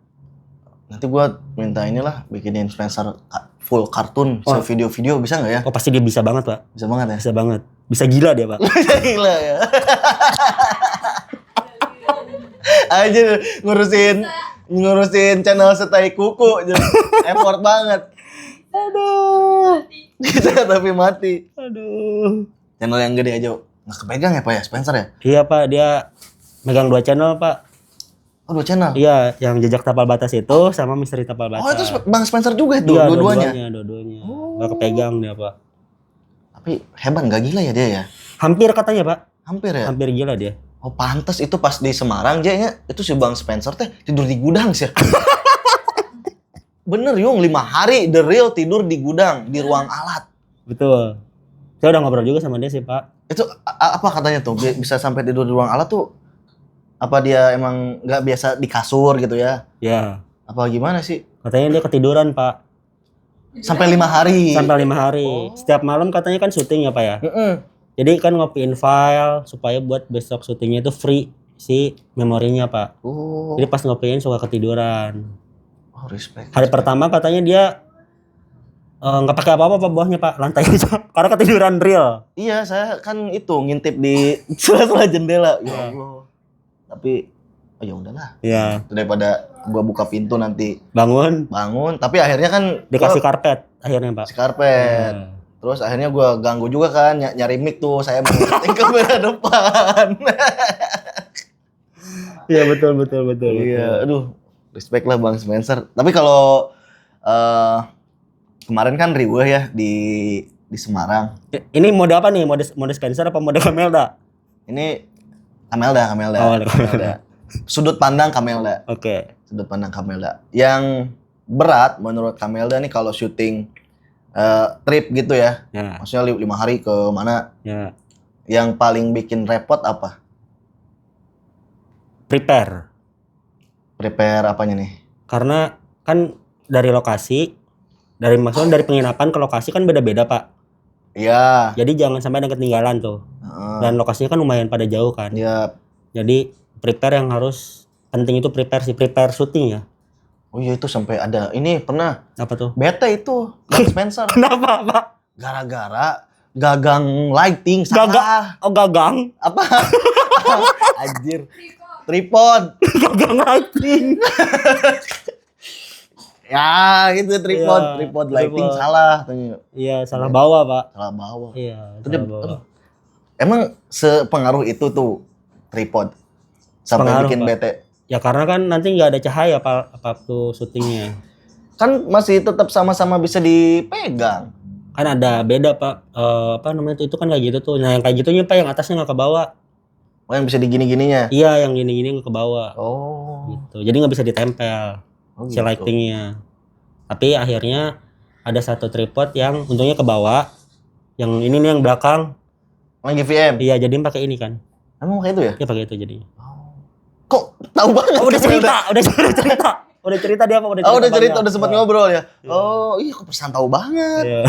Nanti gua minta inilah bikinin Spencer full kartun, video-video bisa nggak ya?
Oh, pasti dia bisa banget, Pak.
Bisa banget ya.
Bisa banget. Bisa gila dia, Pak.
Gila ya. Anjir ngurusin channel setai kuku jadi effort banget.
Aduh.
Kita tapi mati.
Aduh.
Channel yang gede aja nggak kepegang ya Pak ya Spencer ya?
Iya, Pak, dia megang 2 channel, Pak.
Oh 2 channel?
Iya, yang Jejak Tapal Batas itu sama Misteri Tapal Batas.
Oh itu Bang Spencer juga itu,
Iya,
dua-duanya?
Dua-duanya.
Oh.
Gak kepegang dia, Pak.
Tapi hebat, nggak gila ya dia ya?
Hampir katanya, Pak.
Hampir ya?
Hampir gila dia.
Oh pantes itu pas di Semarang jadinya itu si Bang Spencer teh tidur di gudang sih. Bener Yung, 5 hari the real tidur di gudang, di ruang alat.
Betul. Saya udah ngobrol juga sama dia sih, Pak.
Itu apa katanya tuh bisa sampai tidur di ruang alat tuh? Apa dia emang nggak biasa di kasur gitu ya?
Ya.
Apa gimana sih?
Katanya dia ketiduran, Pak.
Sampai 5 hari.
Sampai 5 hari. Setiap malam katanya kan syuting ya, Pak ya. Jadi kan ngopiin file supaya buat besok syutingnya itu free si memorinya, Pak.
Oh.
Jadi pas ngopiin suka ketiduran.
Oh, respect.
Hari pertama katanya dia nggak pakai apa-apa Pak, bawahnya, Pak, lantai aja. Karena ketiduran real.
Iya, saya kan itu ngintip di sela-sela jendela. Ya Allah. Tapi oh ya udahlah.
Iya.
Daripada gua buka pintu nanti
Bangun
bangun, tapi akhirnya kan
dikasih karpet akhirnya, Pak.
si karpet.
Iya.
Terus akhirnya gua ganggu juga kan nyari mic tuh, saya mau ngetik kamera depan.
Iya, betul.
Iya, aduh, respect lah Bang Spencer. Tapi kalau kemarin kan riweuh ya di Semarang.
Ini mode apa nih? Mode Spencer apa mode Kamelda?
Ini Kamelda.
Oh, Kamelda.
Sudut pandang Kamelda.
Oke.
Sudut pandang Kamelda. Yang berat menurut Kamelda nih kalau syuting trip gitu ya.
Ya.
Maksudnya 5 hari ke mana?
Ya.
Yang paling bikin repot apa?
Prepare
Apanya nih?
karena kan maksudnya dari penginapan ke lokasi kan beda-beda Pak.
Iya.
Jadi jangan sampai ada ketinggalan tuh. Dan lokasinya kan lumayan pada jauh kan.
Iya.
Jadi prepare yang harus penting itu prepare syuting ya.
Oh iya itu sampai ada ini pernah
Apa tuh?
bete itu Bang Spencer.
Kenapa Pak?
Gara-gara gagang lighting salah.
Gagang.
Apa? Anjir. Tripod.
Gagang lighting.
Ya gitu tripod.
Iya,
Tripod lighting
tripod.
salah. Tanya.
Iya salah bawa Pak.
Salah bawa.
Iya
Itu dia-
salah bawa.
aduh. Emang sepengaruh itu tuh tripod sampai
Pengaruh,
bikin
Pak.
bete.
Ya karena kan nanti nggak ada cahaya Pak waktu syutingnya.
Kan masih tetap sama-sama bisa dipegang.
Kan ada beda Pak. Apa namanya itu kan kayak gitu tuh. Nah yang kayak gitunya Pak yang atasnya nggak ke bawah.
Oh yang bisa digini-gininya.
Iya yang gini-gini nggak ke bawah.
Oh.
Gitu. Jadi nggak bisa ditempel
Oh,
si
gitu.
lightingnya. Tapi akhirnya ada satu tripod yang untungnya ke bawah. Yang ini nih yang belakang.
Lagi VM.
Iya jadi pakai ini kan.
Emang kayak itu ya?
Iya pakai itu jadinya.
Kok tahu banget?
Oh, udah cerita. Udah cerita dia Pak.
Oh udah cerita,
banyak.
udah sempat ngobrol ya. Oh iya kok pesan tahu banget.
Iya.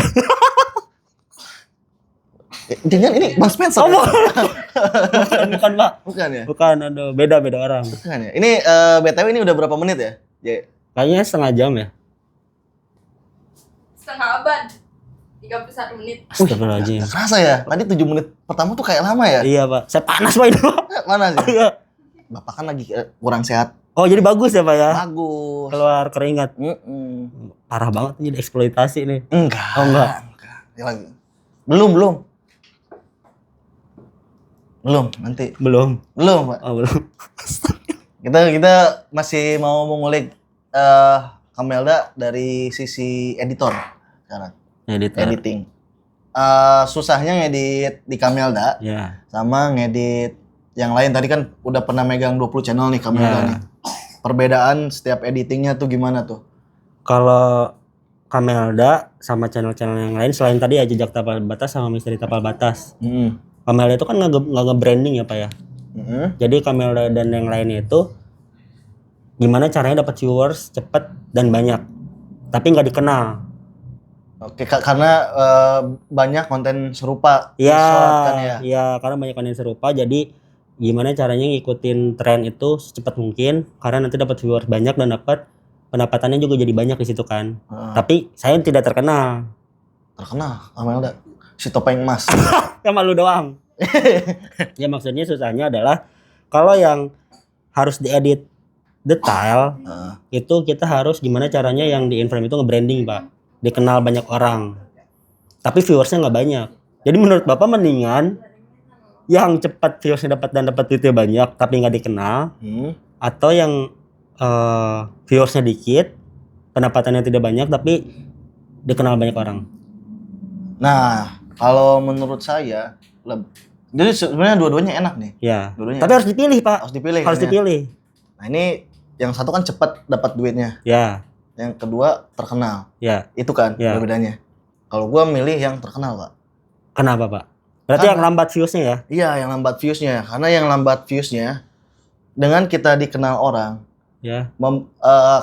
Jangan ini Bang Spencer.
Oh,
ya?
bukan Pak.
Bukan ya?
Bukan, aduh beda orang.
Bukan ya. Ini BTW ini udah berapa menit ya?
Kayaknya setengah jam ya.
Setengah abad. 31 menit.
Astagfirullahaladzim.
Gak kerasa ya? Tadi 7 menit pertama tuh kayak lama ya?
Iya Pak. Saya panas Pak itu.
Mana sih?
Iya.
Bapak kan lagi kurang sehat.
Oh jadi bagus ya Pak ya?
Bagus.
Keluar keringat.
Mm-mm.
Parah banget jadi eksploitasi nih.
Enggak.
Oh enggak.
Ya, lagi. Belum. Nanti.
Belum.
Belum, Pak.
Oh belum.
Kita masih mau mengulik Kamelda dari sisi editor sekarang. Editing. Susahnya ngedit di Kamelda
Ya.
sama ngedit yang lain. Tadi kan udah pernah megang 20 channel nih Kamelda
Ya.
nih. Perbedaan setiap editingnya tuh gimana tuh?
Kalau Kamelda sama channel-channel yang lain selain tadi ya Jejak Tapal Batas sama Misteri Tapal Batas. Kamelda itu kan nggak nge-branding ya Pak ya. Jadi Kamelda dan yang lainnya itu gimana caranya dapat viewers cepet dan banyak, tapi nggak dikenal.
Oke, karena banyak konten serupa
Iya,
short kan ya.
iya karena banyak konten serupa. Jadi gimana caranya ngikutin tren itu secepat mungkin, karena nanti dapat viewers banyak dan dapat pendapatannya juga jadi banyak di situ kan. Tapi saya tidak terkenal.
Terkenal Kamelda, si topeng emas.
Ya malu doang. Ya maksudnya susahnya adalah kalau yang harus diedit detail itu kita harus gimana caranya yang di inframe itu nge-branding Pak, dikenal banyak orang tapi viewersnya nggak banyak. Jadi menurut Bapak mendingan yang cepat viewersnya dapat dan dapat duitnya banyak tapi nggak dikenal, atau yang viewersnya dikit pendapatannya tidak banyak tapi dikenal banyak orang?
Nah, kalau menurut saya jadi sebenarnya dua-duanya enak nih.
Ya.
Dua-duanya
Tapi harus dipilih Pak.
harus dipilih.
Harus
kan ya?
dipilih.
Nah, ini yang satu kan cepat dapat duitnya.
Ya.
Yang kedua terkenal.
Ya.
Itu kan
Ya.
perbedaannya. Kalau gua milih yang terkenal, Pak.
Kenapa Pak? Berarti yang lambat viewsnya ya?
Iya, yang lambat viewsnya. Karena yang lambat viewsnya dengan kita dikenal orang,
Ya.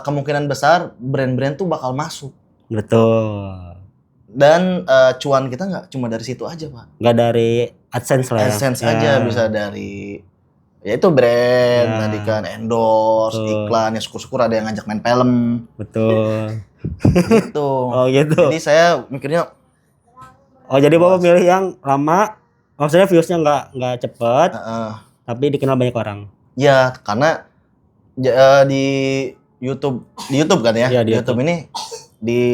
kemungkinan besar brand-brand tuh bakal masuk.
Betul.
Dan cuan kita nggak cuma dari situ aja, Pak.
Nggak dari AdSense lah ya.
AdSense
Ya.
aja bisa dari ya itu brand
Ya.
tadi kan endorse,
Betul.
iklan, ya syukur-syukur ada yang ngajak main film
Betul.
gitu.
Oh gitu.
Jadi saya mikirnya
Oh jadi Bapak milih yang lama, maksudnya viewsnya nggak cepet, tapi dikenal banyak orang.
ya karena di YouTube kan ya,
Iya, di
di YouTube ini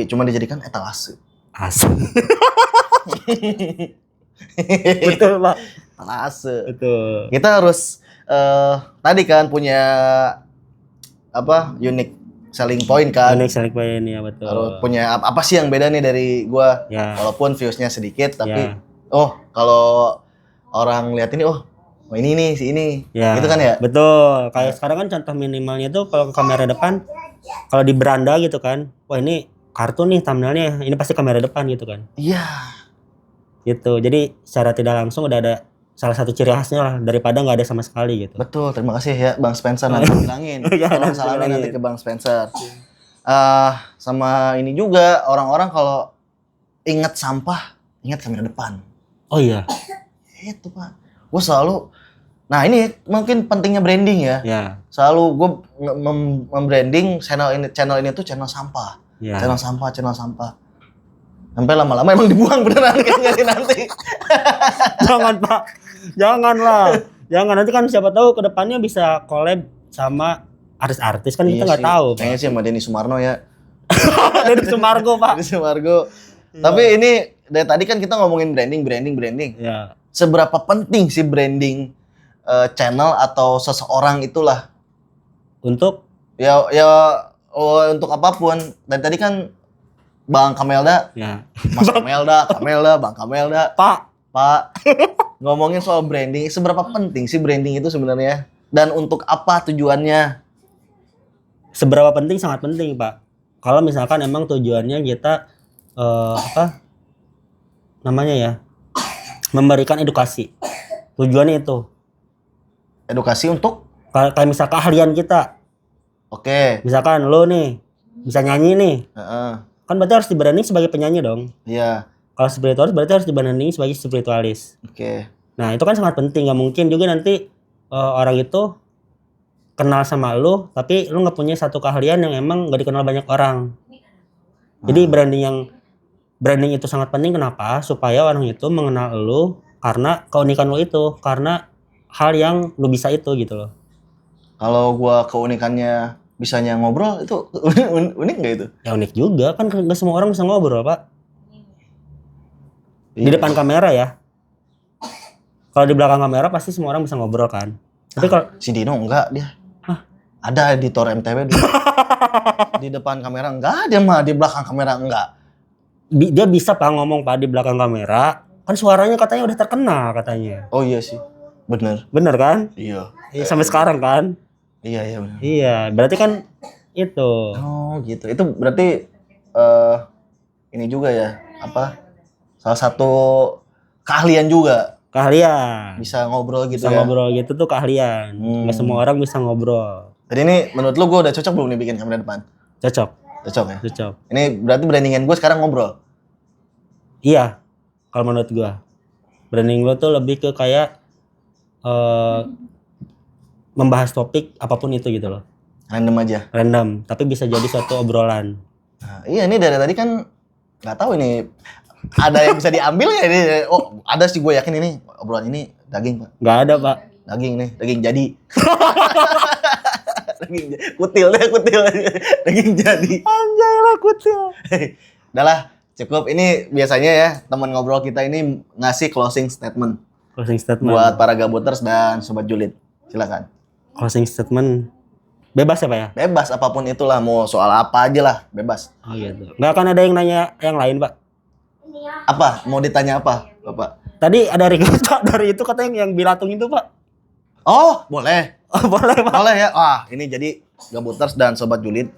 cuma dijadikan etalase.
Asik. Betul Pak.
Etalase.
Betul.
Kita harus tadi kan punya apa unique selling point kan.
Unique selling point ya betul.
Harus punya apa sih yang beda nih dari gua?
Ya.
Walaupun viewsnya sedikit tapi
Ya.
kalau orang lihat ini ini nih si ini.
Ya.
Gitu kan ya?
Betul. Kayak sekarang kan contoh minimalnya tuh kalau ke kamera depan kalau di beranda gitu kan. Wah, ini kartun nih thumbnailnya. Ini pasti kamera depan gitu kan.
Iya.
Gitu. Jadi secara tidak langsung udah ada salah satu ciri khasnya lah daripada nggak ada sama sekali gitu.
Betul, terima kasih ya Bang Spencer nanti bilangin.
Ya,
Tolong
nanti
salamin
bilangin.
nanti ke Bang Spencer. Sama ini juga orang-orang kalau ingat sampah, ingat kamera depan.
Oh iya.
Itu Pak. Gue selalu, nah ini mungkin pentingnya branding ya.
Ya.
Selalu gue membranding channel ini tuh channel sampah.
Ya.
Channel sampah. Sampai lama-lama emang dibuang beneran kayaknya nanti.
Jangan Pak. Janganlah. Jangan, nanti kan siapa tahu ke depannya bisa collab sama artis-artis kan kita nggak tahu.
Kayaknya sih sama Denny Sumarno ya.
Dari Sumargo Pak.
Denny Sumargo. Tapi ini dari tadi kan kita ngomongin branding.
Ya.
Seberapa penting sih branding channel atau seseorang itulah?
Untuk
Untuk apapun. Dan tadi kan Bang Kamelda,
ya.
Mas Kamelda, Bang Kamelda, Pak, ngomongin soal branding, seberapa penting sih branding itu sebenarnya? Dan untuk apa tujuannya?
Seberapa penting? Sangat penting Pak. Kalau misalkan emang tujuannya kita namanya ya, memberikan edukasi. Tujuannya itu.
Edukasi untuk?
Kayak misal keahlian kita.
Oke.
Misalkan lo nih bisa nyanyi nih.
Heeh.
Kan berarti harus dibanding sebagai penyanyi dong.
Iya.
Kalau spiritualis berarti harus dibanding sebagai spiritualis.
Oke.
Nah itu kan sangat penting. Gak mungkin juga nanti orang itu kenal sama lu, tapi lu nggak punya satu keahlian yang emang gak dikenal banyak orang. Jadi branding itu sangat penting. Kenapa? Supaya orang itu mengenal lu karena keunikan lu itu, karena hal yang lu bisa itu gitu loh.
Kalau gua keunikannya bisanya ngobrol itu unik nggak itu?
Ya unik juga kan, gak semua orang bisa ngobrol Pak. Di
Iya.
depan kamera ya. Kalau di belakang kamera pasti semua orang bisa ngobrol kan. Tapi kalau
Si Dino enggak dia. Ada editor MTV dulu. Di depan kamera enggak, dia mah di belakang kamera enggak.
dia bisa Pak ngomong Pak di belakang kamera, kan suaranya katanya udah terkenal katanya.
Oh iya sih. Bener.
Bener kan?
Iya.
Sampai sekarang kan?
Iya bener.
Iya, berarti kan itu.
Oh gitu. Itu berarti ini juga ya, apa? Salah satu keahlian juga.
Keahlian.
Bisa ngobrol gitu
Bisa
ya.
ngobrol gitu tuh keahlian. Nggak semua orang bisa ngobrol.
Jadi ini menurut lu gue udah cocok belum nih bikin kamera depan?
Cocok.
Cocok ya?
Cocok.
Ini berarti brandingan gue sekarang ngobrol?
Iya. Kalau menurut gua. Branding lo tuh lebih ke kayak membahas topik apapun itu gitu loh.
Random aja?
Random. Tapi bisa jadi suatu obrolan.
Nah, iya ini dari tadi kan nggak tahu ini ada yang bisa diambil ya ini. Oh ada sih, gue yakin ini obrolan ini daging Pak.
Nggak ada Pak.
Daging nih, daging jadi. Kutil daging jadi.
Anjay lah kutil.
Udah lah, cukup. Ini biasanya ya teman ngobrol kita ini ngasih closing statement
Closing statement.
buat para gabuters dan sobat julid. Silakan.
Closing statement. Bebas ya Pak ya?
Bebas apapun itulah, mau soal apa aja lah, bebas.
Oh gitu. Nggak akan ada yang nanya yang lain Pak?
Apa? Mau ditanya apa, Bapak?
Tadi ada request Pak dari itu katanya yang bilatung itu Pak.
Oh, boleh.
Oh, boleh Pak.
Boleh ya. Wah, ini jadi gabuters dan sobat julid.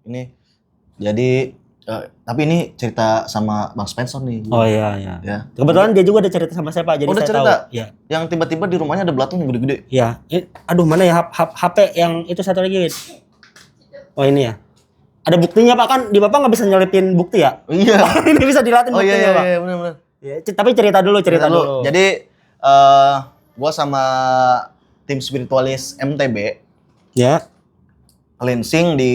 Ini jadi tapi ini cerita sama Bang Spencer nih.
Oh iya.
Ya.
Kebetulan dia juga ada cerita sama saya Pak, jadi
Udah
saya
cerita?
tahu. Iya.
Yang tiba-tiba di rumahnya ada belatung yang gede-gede.
Iya. Aduh mana ya HP yang itu satu lagi. Oh ini ya. Ada buktinya Pak, kan di Bapak nggak bisa nyelipin bukti ya?
Iya.
Ini bisa dilatin
Oh
buktinya
iya
Pak.
iya benar-benar.
Ya, tapi cerita dulu.
Jadi gua sama tim spiritualis MTB
Ya.
cleansing di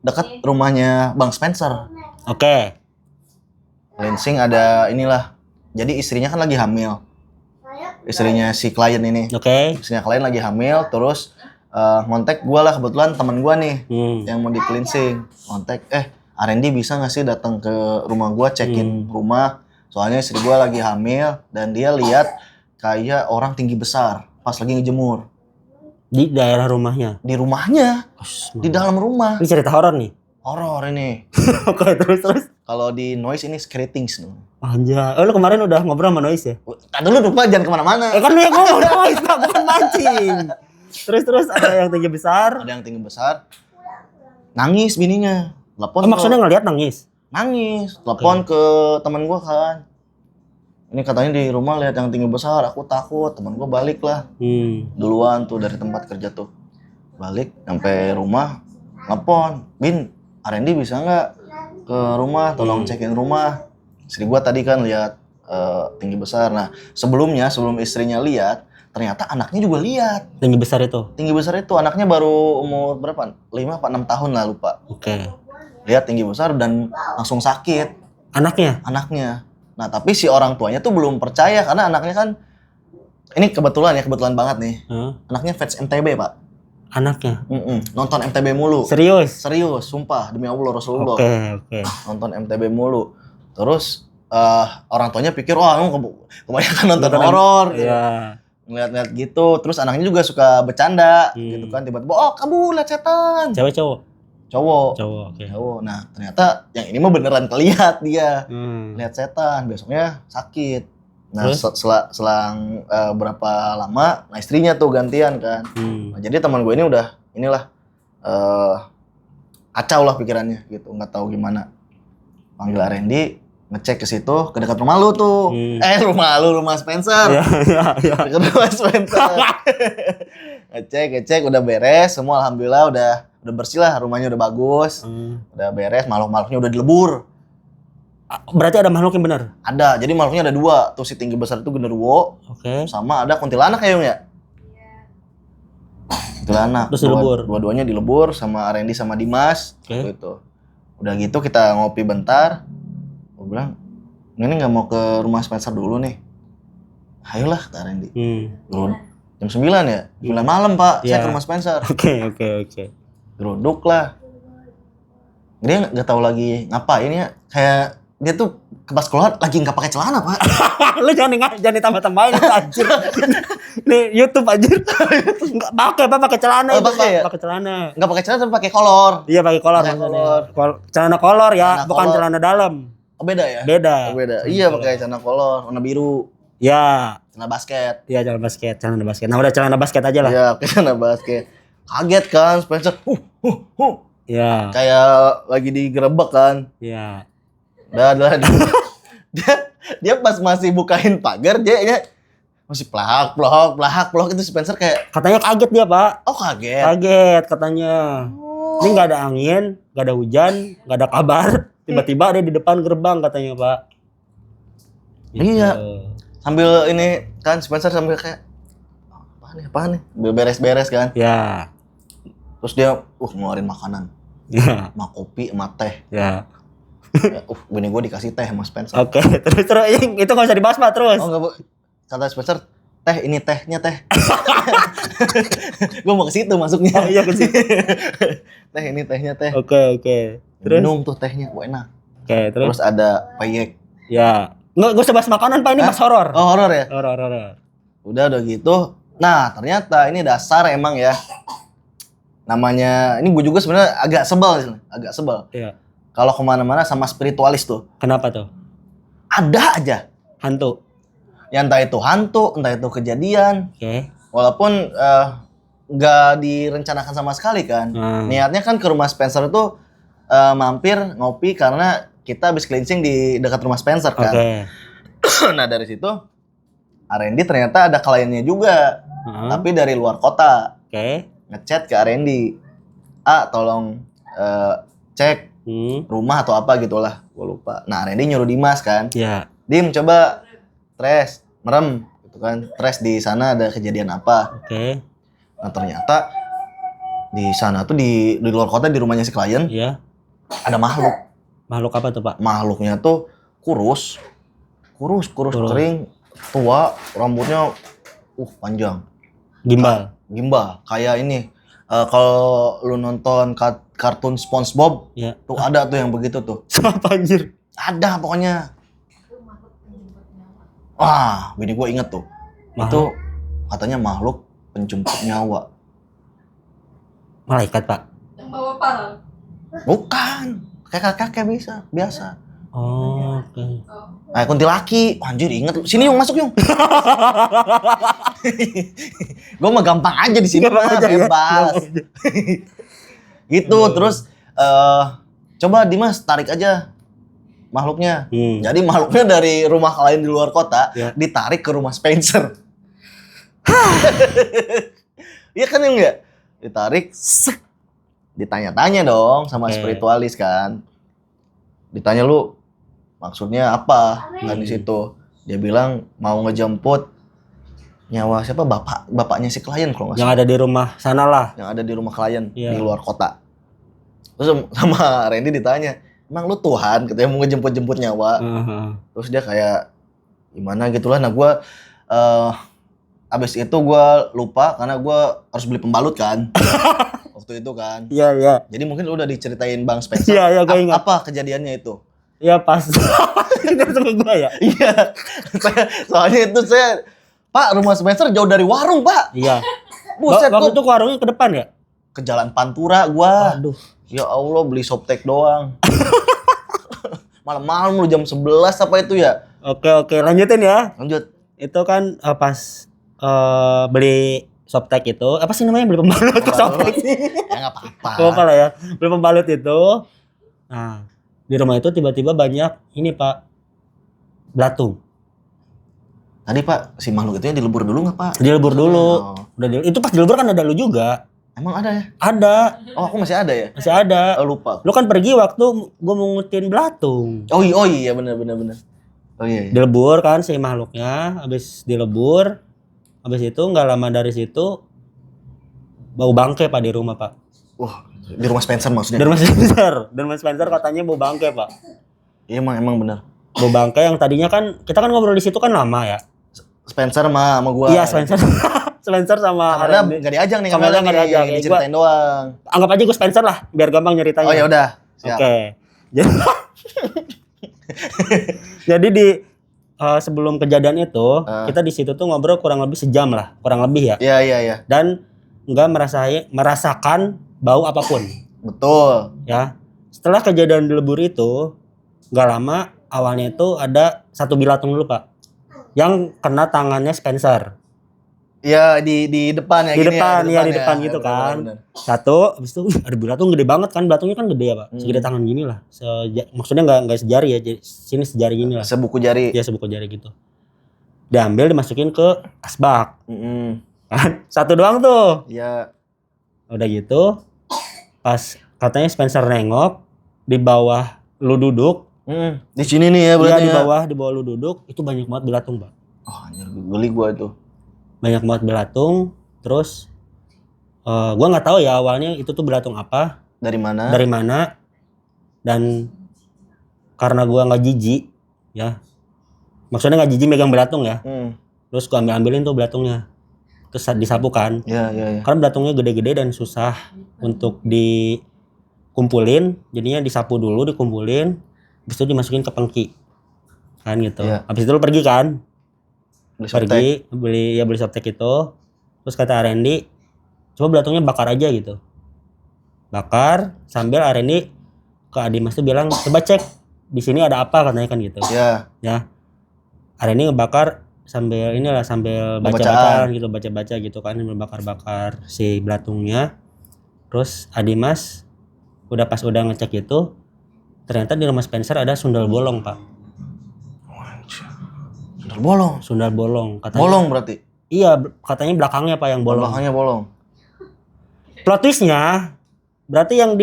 dekat rumahnya Bang Spencer.
Oke.
Cleansing ada inilah. Jadi istrinya kan lagi hamil. Istrinya si klien ini.
Oke.
Istrinya klien lagi hamil, terus ngontek gue lah, kebetulan teman gue nih yang mau di cleansing. Ngontek, R&D bisa gak sih datang ke rumah gue, check-in rumah. Soalnya istri gue lagi hamil dan dia lihat kayak orang tinggi besar pas lagi ngejemur.
Di daerah rumahnya.
Di rumahnya, di dalam rumah.
Ini cerita horor nih.
Horor ini.
Oke, terus.
Kalau di noise ini scary things.
Anjay. Oh, lu kemarin udah ngobrol sama Noise ya?
Tadi dulu lupa jangan kemana-mana.
Kan lu yang ngomong Noise, Pak, bukan mancing. Terus ada yang tinggi besar.
Ada yang tinggi besar. Nangis bininya. Telepon.
Oh, maksudnya ngelihat nangis.
Nangis. Telepon ke teman gua kan. Ini katanya di rumah lihat yang tinggi besar, aku takut. Teman gua balik lah. Duluan tuh dari tempat kerja tuh. Balik sampai rumah, telepon. Bin, R&D bisa nggak ke rumah, tolong cekin rumah. Istri gua tadi kan lihat tinggi besar. Nah, sebelum istrinya lihat, ternyata anaknya juga lihat.
Tinggi besar itu.
Tinggi besar itu anaknya baru umur berapa? 5 apa 6 tahun lah lupa.
Oke.
Lihat tinggi besar dan langsung sakit
Anaknya.
Nah, tapi si orang tuanya tuh belum percaya karena anaknya kan ini kebetulan banget nih. Anaknya fans MTB, Pak.
Anaknya.
Nonton MTB mulu.
Serius,
sumpah demi Allah Rasulullah.
Oke.
Nonton MTB mulu. Terus orang tuanya pikir wah emang kebanyakan nonton horor.
Iya.
Ngeliat-ngeliat gitu. Terus anaknya juga suka bercanda gitu kan, tiba-tiba oh kamu lihat setan.
Cewek cowok?
Cowok.
Oke.
Cowok. Nah, ternyata yang ini mah beneran kelihat dia. Lihat setan, besoknya sakit. Nah, selang berapa lama, nah istrinya tuh gantian kan. Nah, jadi teman gue ini udah inilah kacau lah pikirannya gitu, nggak tahu gimana. Panggil R&D, ngecek ke situ, ke dekat rumah lu tuh. Rumah Spencer. Iya. Dekat rumah Spencer. ngecek udah beres, semua alhamdulillah udah bersih lah, rumahnya udah bagus. Udah beres, makhluk-makhluknya udah dilebur.
Berarti ada makhluk yang benar?
Ada, jadi makhluknya ada 2. Tuh si tinggi besar itu genderuwo.
Oke.
Sama ada kuntilanak kayaknya. Kuntilanak.
Terus dilebur?
Dua-duanya dilebur sama R&D sama Dimas. Gitu. Udah gitu kita ngopi bentar. Gue bilang, ini gak mau ke rumah Spencer dulu nih. Ayolah kata R&D. Jam 9 ya? 9 malam Pak, saya ke rumah Spencer.
Oke.
Geruduk lah. Dia gak tahu lagi ngapain ya. Kayak dia tuh pas keluar lagi nggak pakai celana Pak.
Lu jangan ditambah-tambahin anjir. Nih YouTube anjir. Enggak pakai celana itu, Pak.
Ya?
Pakai celana.
Enggak pakai celana tapi pakai kolor.
Iya, pakai kolor maksudnya. Celana kolor ya, bukan celana dalam.
Oh, beda ya?
Beda.
Iya, pakai celana kolor warna biru.
Ya.
Celana basket.
Iya, celana basket. Nah, udah celana basket aja lah.
Iya, celana basket. Kaget kan Spencer.
Iya.
Kayak lagi digerebek kan.
Iya.
Udah dia pas masih bukain pagar dia masih plak itu Spencer kayak
katanya kaget dia, Pak.
Oh, kaget.
Kaget katanya. Ini nggak ada angin, nggak ada hujan, nggak ada kabar. Tiba-tiba ada di depan gerbang katanya, Pak. Gitu.
Iya. Sambil ini kan Spencer sambil kayak apaan nih? Beres-beres kan.
Ya.
Terus dia ngeluarin makanan.
Ya.
Sama kopi, sama teh.
Ya.
Bini gue dikasih teh sama Spencer.
Oke, terus itu nggak usah dibahas Pak, terus.
Oh enggak, Bu. Kata Spencer, teh ini tehnya teh. Gue mau ke situ masuknya.
Oh iya ke situ.
Teh ini tehnya teh.
Oke. Terus
minum tuh tehnya, enak.
Oke, terus
ada peyek.
Ya. Nggak usah bahas makanan Pak, ini bahas horor.
Oh, horor ya?
Horor.
Udah gitu. Nah, ternyata ini dasar emang ya. Namanya, ini gue juga sebenarnya agak sebel.
Iya.
Kalau kemana-mana sama spiritualis tuh.
Kenapa tuh?
Ada aja.
Hantu.
Ya entah itu hantu, entah itu kejadian.
Oke.
Walaupun nggak direncanakan sama sekali kan. Niatnya kan ke rumah Spencer tuh mampir ngopi karena kita habis cleansing di dekat rumah Spencer kan.
Oke.
Nah dari situ R&D ternyata ada kliennya juga. Tapi dari luar kota.
Oke.
Ngechat ke R&D. Tolong cek rumah atau apa gitulah, gue lupa. Nah R&D nyuruh Dimas kan, Dim coba merem gitu kan, di sana ada kejadian apa. Nah ternyata di sana tuh di luar kota di rumahnya si klien ada makhluk
apa tuh Pak?
Makhluknya tuh kurus kering, tua, rambutnya panjang, gimbal kayak ini. Kalau lu nonton kartun SpongeBob, tuh ada tuh yang begitu tuh.
Siapa anjir?
Ada pokoknya. Bini gue inget tuh.
Makhluk.
Itu katanya makhluk penjemput nyawa.
Malaikat, Pak.
Yang bawa parang.
Bukan. Kakek-kakek biasa.
Oh, oke.
Oh.
Kuntilaki. Anjir inget lu. Sini Yung masuk Yung. Gue mah gampang aja di sini
Gampang
mah
aja ya?
bebas. Gitu terus coba Dimas tarik aja makhluknya. Jadi makhluknya dari rumah lain di luar kota ditarik ke rumah Spencer. Iya kan Yung ya? Ditarik, ditanya-tanya dong sama spiritualis kan. Ditanya lu maksudnya apa kan di situ. Dia bilang mau ngejemput nyawa siapa bapaknya si klien kalau nggak
Yang
salah.
ada di rumah sana lah.
Yang ada di rumah klien
Iya.
di luar kota. Terus sama Randy ditanya, emang lu Tuhan katanya mau ngejemput nyawa. Terus dia kayak gimana gitulah. Nah gue abis itu gue lupa karena gue harus beli pembalut kan. Waktu itu kan.
Iya.
Jadi mungkin lu udah diceritain Bang Spencer.
Iya, gue ingat.
Apa kejadiannya itu?
Iya pas. Itu sama gue ya.
Iya. Soalnya itu saya, Pak, rumah Spencer jauh dari warung, Pak.
Iya.
Buset,
Waktu itu
gua
ke warungnya ke depan ya?
ke Jalan Pantura gua.
Aduh.
Ya Allah, beli softtek doang. Malam-malam lu jam 11 apa itu ya?
Oke, lanjutin ya.
Lanjut.
Itu kan pas beli softtek itu, apa sih namanya, beli pembalut ke softtek sih?
Ya enggak apa-apa.
Gak apa lah ya. Beli pembalut itu. Nah, di rumah itu tiba-tiba banyak ini Pak, belatung.
Tadi Pak, si makhluk itu dilebur dulu nggak Pak?
Dilebur dulu.
Oh.
Itu pas dilebur kan ada lu juga.
Emang ada ya?
Ada,
Oh, aku masih ada ya?
masih ada.
Oh, lupa.
Lu kan pergi waktu gua mungutin belatung.
Oh iya benar. Oh iya.
Dilebur kan si makhluknya, habis dilebur, habis itu nggak lama dari situ bau bangke Pak di rumah Pak.
Wah, di rumah Spencer maksudnya.
Di rumah Spencer katanya bau bangke Pak.
Iya emang benar.
Bau bangke yang tadinya kan kita kan ngobrol di situ kan lama ya.
Spencer sama gua.
Iya Spencer. Spencer sama
Karena
Randy.
nggak diajak nih,
Kamelnya nggak diajak. Ya,
diceritain doang.
Anggap aja gue Spencer lah, biar gampang nyeritanya.
Oh ya udah.
Oke. Jadi di sebelum kejadian itu kita di situ tuh ngobrol kurang lebih sejam lah, kurang lebih ya.
Iya.
Dan nggak merasakan bau apapun.
Betul.
Ya. Setelah kejadian dilebur itu, nggak lama awalnya itu ada satu bilatung dulu Pak, yang kena tangannya Spencer.
Iya di depan ya.
Di
gini
depan,
ya,
di depan gitu kan. Satu, habis itu ada belatung gede banget kan, belatungnya kan gede ya Pak, segede tangan gini lah. Maksudnya nggak sejari ya, jadi sini sejari gini lah.
Sebuku jari.
Ya sebuku jari gitu. Diambil dimasukin ke asbak. Kan? Satu doang tuh.
Iya.
Udah gitu, pas katanya Spencer nengok di bawah lu duduk.
Di sini nih ya berarti.
Iya di bawah lu duduk itu banyak banget belatung Pak.
Oh anjir, geli gua itu.
Banyak banget belatung. Terus gua nggak tahu ya awalnya itu tuh belatung apa.
Dari mana?
Dan karena gua nggak jijik ya, maksudnya nggak jijik megang belatung ya. Terus gua ambilin tuh belatungnya, terus disapu kan.
Iya.
Karena belatungnya gede-gede dan susah untuk dikumpulin, jadinya disapu dulu, dikumpulin, habis itu dimasukin ke pengki kan gitu. Habis itu lu pergi kan, beli softtek itu. Terus kata Randy, coba belatungnya bakar aja gitu, bakar sambil Randy ke Adimas tuh bilang, coba cek di sini ada apa katanya kan gitu.
Iya.
Ya Randy ngebakar sambil baca-baca gitu kan, sambil bakar si belatungnya. Terus Adimas pas udah ngecek itu, ternyata di rumah Spencer ada sundal bolong Pak. Sundal bolong katanya.
Bolong berarti?
Iya katanya belakangnya Pak yang bolong.
Belakangnya bolong.
Plot twistnya berarti yang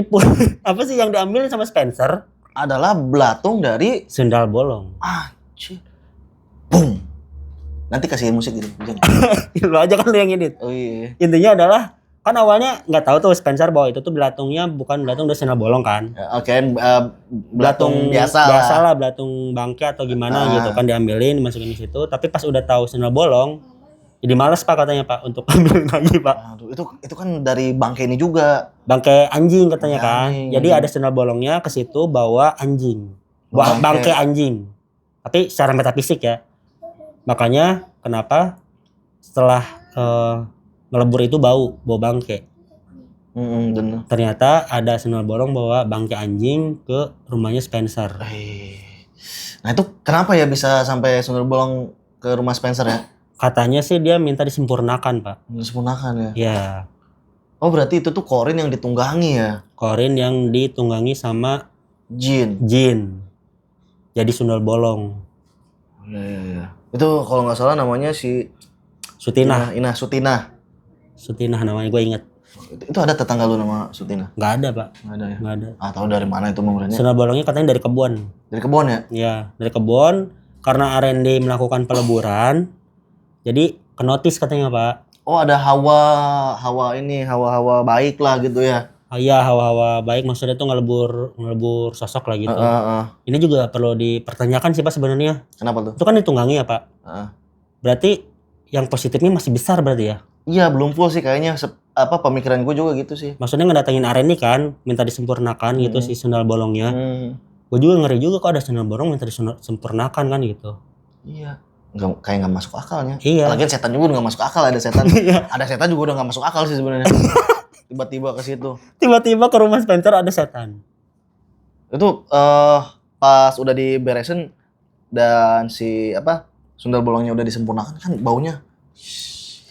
apa sih yang diambil sama Spencer
adalah belatung dari
sundal bolong.
Anjir. Boom. Nanti kasihin musik gitu.
Lu aja kan lu yang edit.
Oh iya.
Intinya adalah kan awalnya nggak tahu tuh Spencer bahwa itu tuh belatungnya bukan belatung dari sundal bolong kan.
Oke, belatung biasa
lah, belatung bangke atau gimana gitu kan, diambilin dimasukin di situ. Tapi pas udah tahu sundal bolong, jadi males Pak katanya Pak untuk ambil lagi Pak.
Aduh, itu kan dari bangke ini juga.
Bangke anjing katanya kan.
Anjing.
Jadi ada sundal bolongnya ke situ bawa anjing. Bangke anjing. Tapi secara metafisik ya. Makanya kenapa setelah ngelebur itu bau bangke.
Bener.
Ternyata ada sundel bolong bawa bangke anjing ke rumahnya Spencer.
Nah itu kenapa ya bisa sampai sundel bolong ke rumah Spencer ya?
Katanya sih dia minta disempurnakan, Pak.
Disempurnakan ya?
Ya,
Oh berarti itu tuh Corin yang ditunggangi ya?
Corin yang ditunggangi sama
Jin.
Jadi sundel bolong.
Iya. Itu kalau nggak salah namanya si
Sutinah.
Sutinah
Namanya gue inget.
Itu ada tetangga lu nama Sutinah?
Nggak ada, Pak.
Nggak ada ya?
Nggak ada.
Tahu dari mana itu nomornya?
Sundel bolongnya katanya dari kebun.
Dari kebun ya?
Ya, dari kebun. Karena R&D melakukan peleburan, jadi kenotis katanya, Pak.
Oh ada hawa baik lah gitu ya?
Iya, hawa-hawa baik, maksudnya tuh ngelebur sosok lah gitu. Ini juga perlu dipertanyakan sih, Pak, sebenarnya.
Kenapa tuh?
Itu kan ditunggangi ya, Pak. Berarti yang positifnya masih besar berarti ya?
Iya belum full sih kayaknya. Pemikiran gue juga gitu sih.
Maksudnya ngedatengin R&D kan, minta disempurnakan gitu si sundel bolongnya. Gue juga ngeri juga kok ada sundel bolong minta disempurnakan kan gitu.
Iya. Kayak nggak masuk akalnya.
Iya.
Lagian setan juga udah nggak masuk akal, ada setan. Ada setan juga udah nggak masuk akal sih sebenarnya. Tiba-tiba ke situ.
Tiba-tiba ke rumah Spencer ada setan.
Itu pas udah diberesin dan si sundel bolongnya udah disempurnakan kan baunya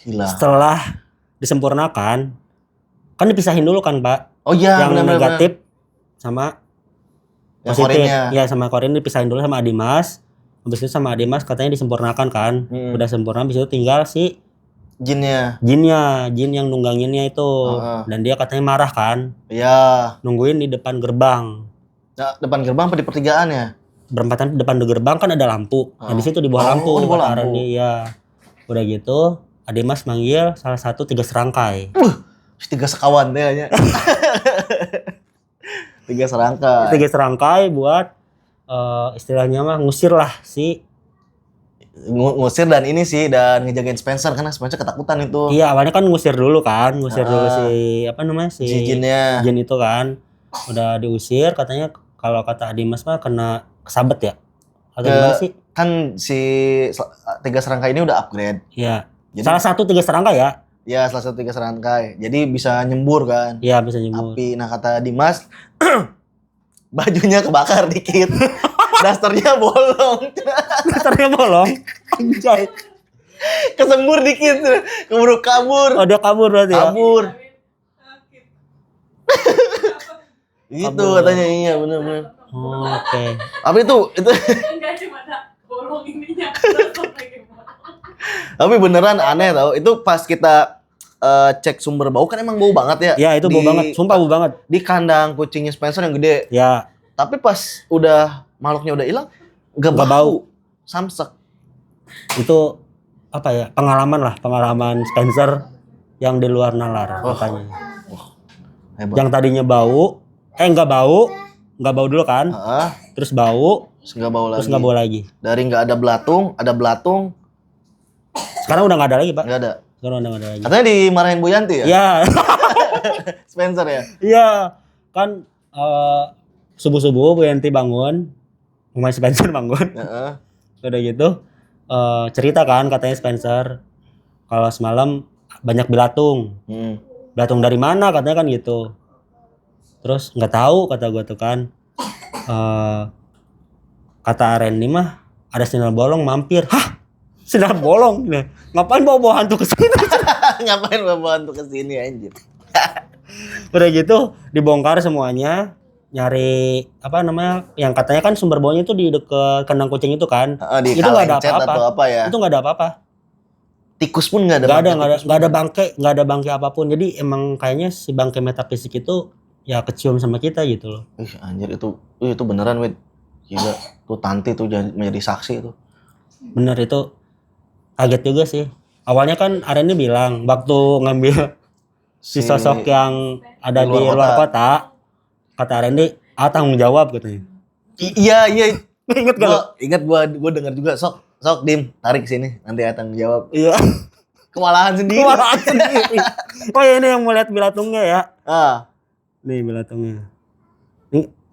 gila.
Setelah disempurnakan kan dipisahin dulu kan, Pak.
Oh iya,
yang
bener,
negatif sama
yang
positif.
Corinnya.
Ya sama Corin dipisahin dulu sama Adimas. Habis itu sama Adimas katanya disempurnakan kan. Udah sempurna, habis itu tinggal si
Jinnya,
Jin yang nungganginnya itu. Dan dia katanya marah kan.
Iya.
Nungguin di depan gerbang.
Nah, depan gerbang apa di pertigaan ya?
Berempatan depan gerbang kan ada lampu. Nah di situ di bawah lampu.
Di bawah lampu.
Iya. Udah gitu, Adimas manggil salah satu 3 serangkai.
3 sekawan kayaknya. 3 serangkai.
3 serangkai buat istilahnya mah ngusir lah si
ngusir dan ini sih dan ngejagain Spencer karena Spencer ketakutan itu.
Iya, awalnya kan ngusir dulu si si
Jinnya.
Jin itu kan. Udah diusir katanya kalau kata Adimas mah kena kesabet ya. Atau gimana sih?
Kan si 3 serangkai ini udah upgrade.
Iya. Salah satu 3 serangkai ya?
Ya, salah satu 3 serangkai. Jadi bisa nyembur kan?
Iya, bisa nyembur.
Api. Nah, kata Dimas bajunya kebakar dikit. Dasternya bolong.
Anjay.
Kesembur dikit. Keburu kabur.
Oh, dia kabur berarti ya?
Kabur. Gitu katanya, iya bener.
Oh, oke.
Tapi itu
Enggak cuma ada bolong ininya.
tapi beneran aneh tau. Itu pas kita cek sumber bau kan emang bau banget ya.
Ya, itu bau banget. Sumpah bau banget.
Di kandang kucingnya Spencer yang gede.
Ya.
Tapi pas udah makhluknya udah hilang, nggak bau. Samsek.
Itu apa ya? Pengalaman Spencer yang di luar nalar katanya.
Hebat.
Yang tadinya bau, nggak bau dulu kan? Terus bau,
Terus nggak bau lagi. Dari nggak ada belatung, ada belatung.
Sekarang udah nggak ada lagi, Pak.
Nggak ada.
Sekarang udah nggak ada lagi.
Katanya dimarahin Bu Yanti ya?
Iya.
Spencer ya?
Iya. Kan subuh-subuh Bu Yanti bangun, rumah Spencer bangun. Udah gitu cerita kan katanya Spencer kalau semalam banyak belatung. Belatung dari mana katanya kan gitu. Terus nggak tahu kata gue tuh kan. Kata Randy mah ada sundel bolong mampir. Hah? Sundel bolong? Ngapain bawa hantu ke sini?
Ngapain bawa hantu ke sini anjir?
Udah gitu dibongkar semuanya. Nyari yang katanya kan sumber baunya itu di dekat kandang kucing itu kan.
Itu
nggak ada apa-apa.
Ya?
Itu nggak ada apa-apa.
Tikus pun nggak ada.
Nggak ada bangke apapun. Jadi emang kayaknya si bangke metafisik itu ya kecium sama kita gitu loh.
Anjir itu beneran wait. Gila, tuh Tanti tuh menjadi saksi tuh.
Bener itu kaget juga sih. Awalnya kan Areni bilang waktu ngambil si sosok yang ada di luar kota, kata Areni, tanggung jawab katanya.
Iya.
Ingat gak lo?
Ingat gua dengar juga sok Dim tarik sini nanti tanggung jawab.
Iya.
Kewalahan sendiri.
Oh ya ini yang mau lihat belatungnya ya. Nih belatungnya.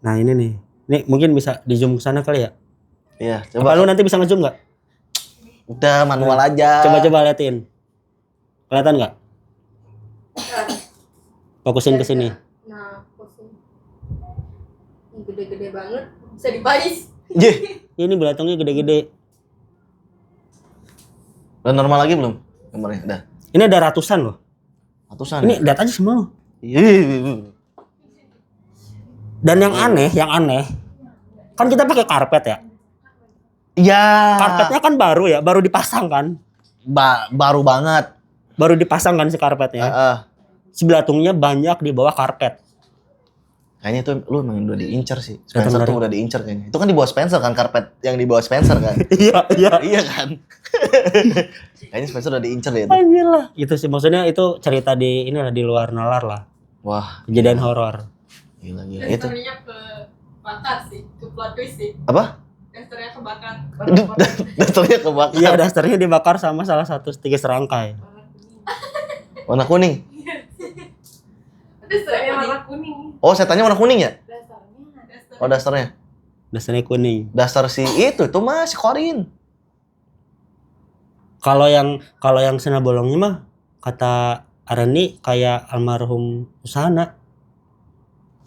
Nah ini nih. Nih mungkin bisa di zoom ke sana kali ya?
Iya, coba.
Apa lu nanti bisa nge-zoom enggak?
Udah manual aja.
Coba liatin. Kelihatan enggak? Fokusin ke sini.
Nah, pusing. Ini gede-gede banget. Bisa dibais.
Ini belatungnya gede-gede.
Udah normal lagi belum? Gambarnya udah.
Ini ada ratusan loh.
Ratusan.
Ini lihat aja semua loh.
Iya.
Dan yang aneh, kan kita pakai karpet ya.
Iya.
Karpetnya kan baru ya, baru dipasang kan.
Baru banget.
Baru dipasang kan si karpetnya. Si belatungnya banyak di bawah karpet.
Kayaknya itu lu emang udah diincar sih.
Datang
Spencer
dari-
tuh udah diincar kayaknya. Itu kan di bawah Spencer kan, karpet yang di bawah Spencer kan.
Iya.
Iya kan. Kayaknya Spencer udah diincar deh itu.
Anjir lah. Itu sih maksudnya itu cerita di inilah di luar nalar lah.
Wah,
Kejadian horor.
gila. Itu
Dasternya kebakar sih. Ke plot twist sih.
apa?
Dasternya kebakar.
Dasternya kebakar.
Iya, dasternya dibakar sama salah satu tiga serangkai.
Warna kuning.
Dasternya warna kuning.
Oh, setannya warna kuning ya?
Dasternya.
Oh, dasternya.
Dasternya kuning.
Daster si itu mah si Korin.
Kalau yang sena bolongnya mah kata Arani kayak almarhum Susana.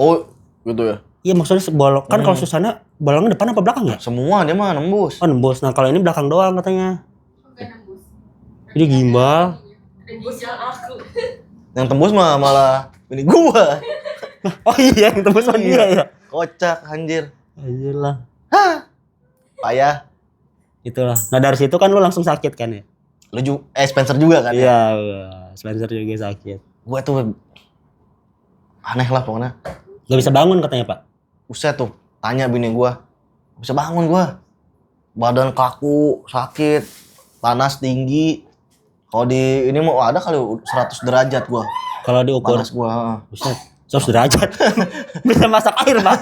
Oh, gitu ya.
Iya maksudnya sebolong kan kalau Susana bolongnya depan apa belakang ya?
Semua dia mah nembus.
Oh nembus. Nah kalau ini belakang doang katanya.
Oke, nembus.
Jadi gimbal.
Nembus yang aku.
Yang tembus mah malah ini gua.
Oh iya yang tembus sama dia ya.
Kocak anjir.
Anjir lah.
Payah.
Itulah. Nah dari situ kan lu langsung sakit kan ya?
Lu Spencer juga kan ya?
Iya. Spencer juga sakit.
Gua tuh aneh lah pokoknya.
Gak bisa bangun katanya pak.
Buset tuh, tanya bini gua. Gak bisa bangun gua. Badan kaku, sakit, panas tinggi. Kalau di ini mau ada kali 100 derajat gua.
Kalau diukur
Panas gua.
buset 100 derajat. Bisa masak air pak.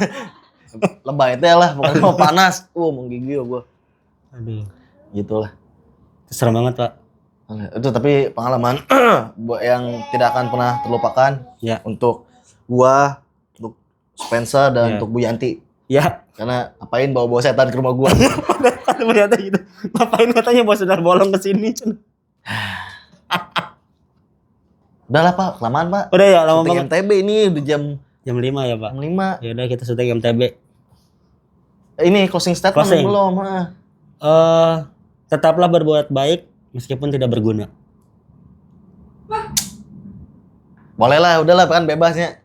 Lebay teh lah, pokoknya mau panas. Menggigil gua.
Aduh.
Gitulah.
Serem banget pak.
Itu tapi pengalaman yang tidak akan pernah terlupakan
Ya.
untuk gua, untuk Spencer dan
Ya.
untuk Bu Yanti.
Ya.
Karena ngapain bawa-bawa setan ke rumah gua?
Kan ternyata gitu. Ngapain katanya bawa sendal bolong ke sini?
Udah lah Pak, kelamaan Pak.
Udah ya lama
Syuting
banget.
MTB ini udah jam
Jam 5 ya pak.
5.
Ya udah kita syuting MTB.
Ini closing statement
Closing.
belum?
Tetaplah berbuat baik meskipun tidak berguna.
Boleh lah, udahlah kan bebasnya.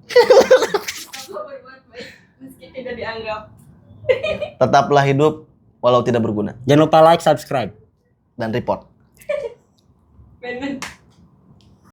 Aku berbuat baik meski tidak dianggap.
Tetaplah hidup walau tidak berguna
Jangan lupa like, subscribe.
dan report.
Bener.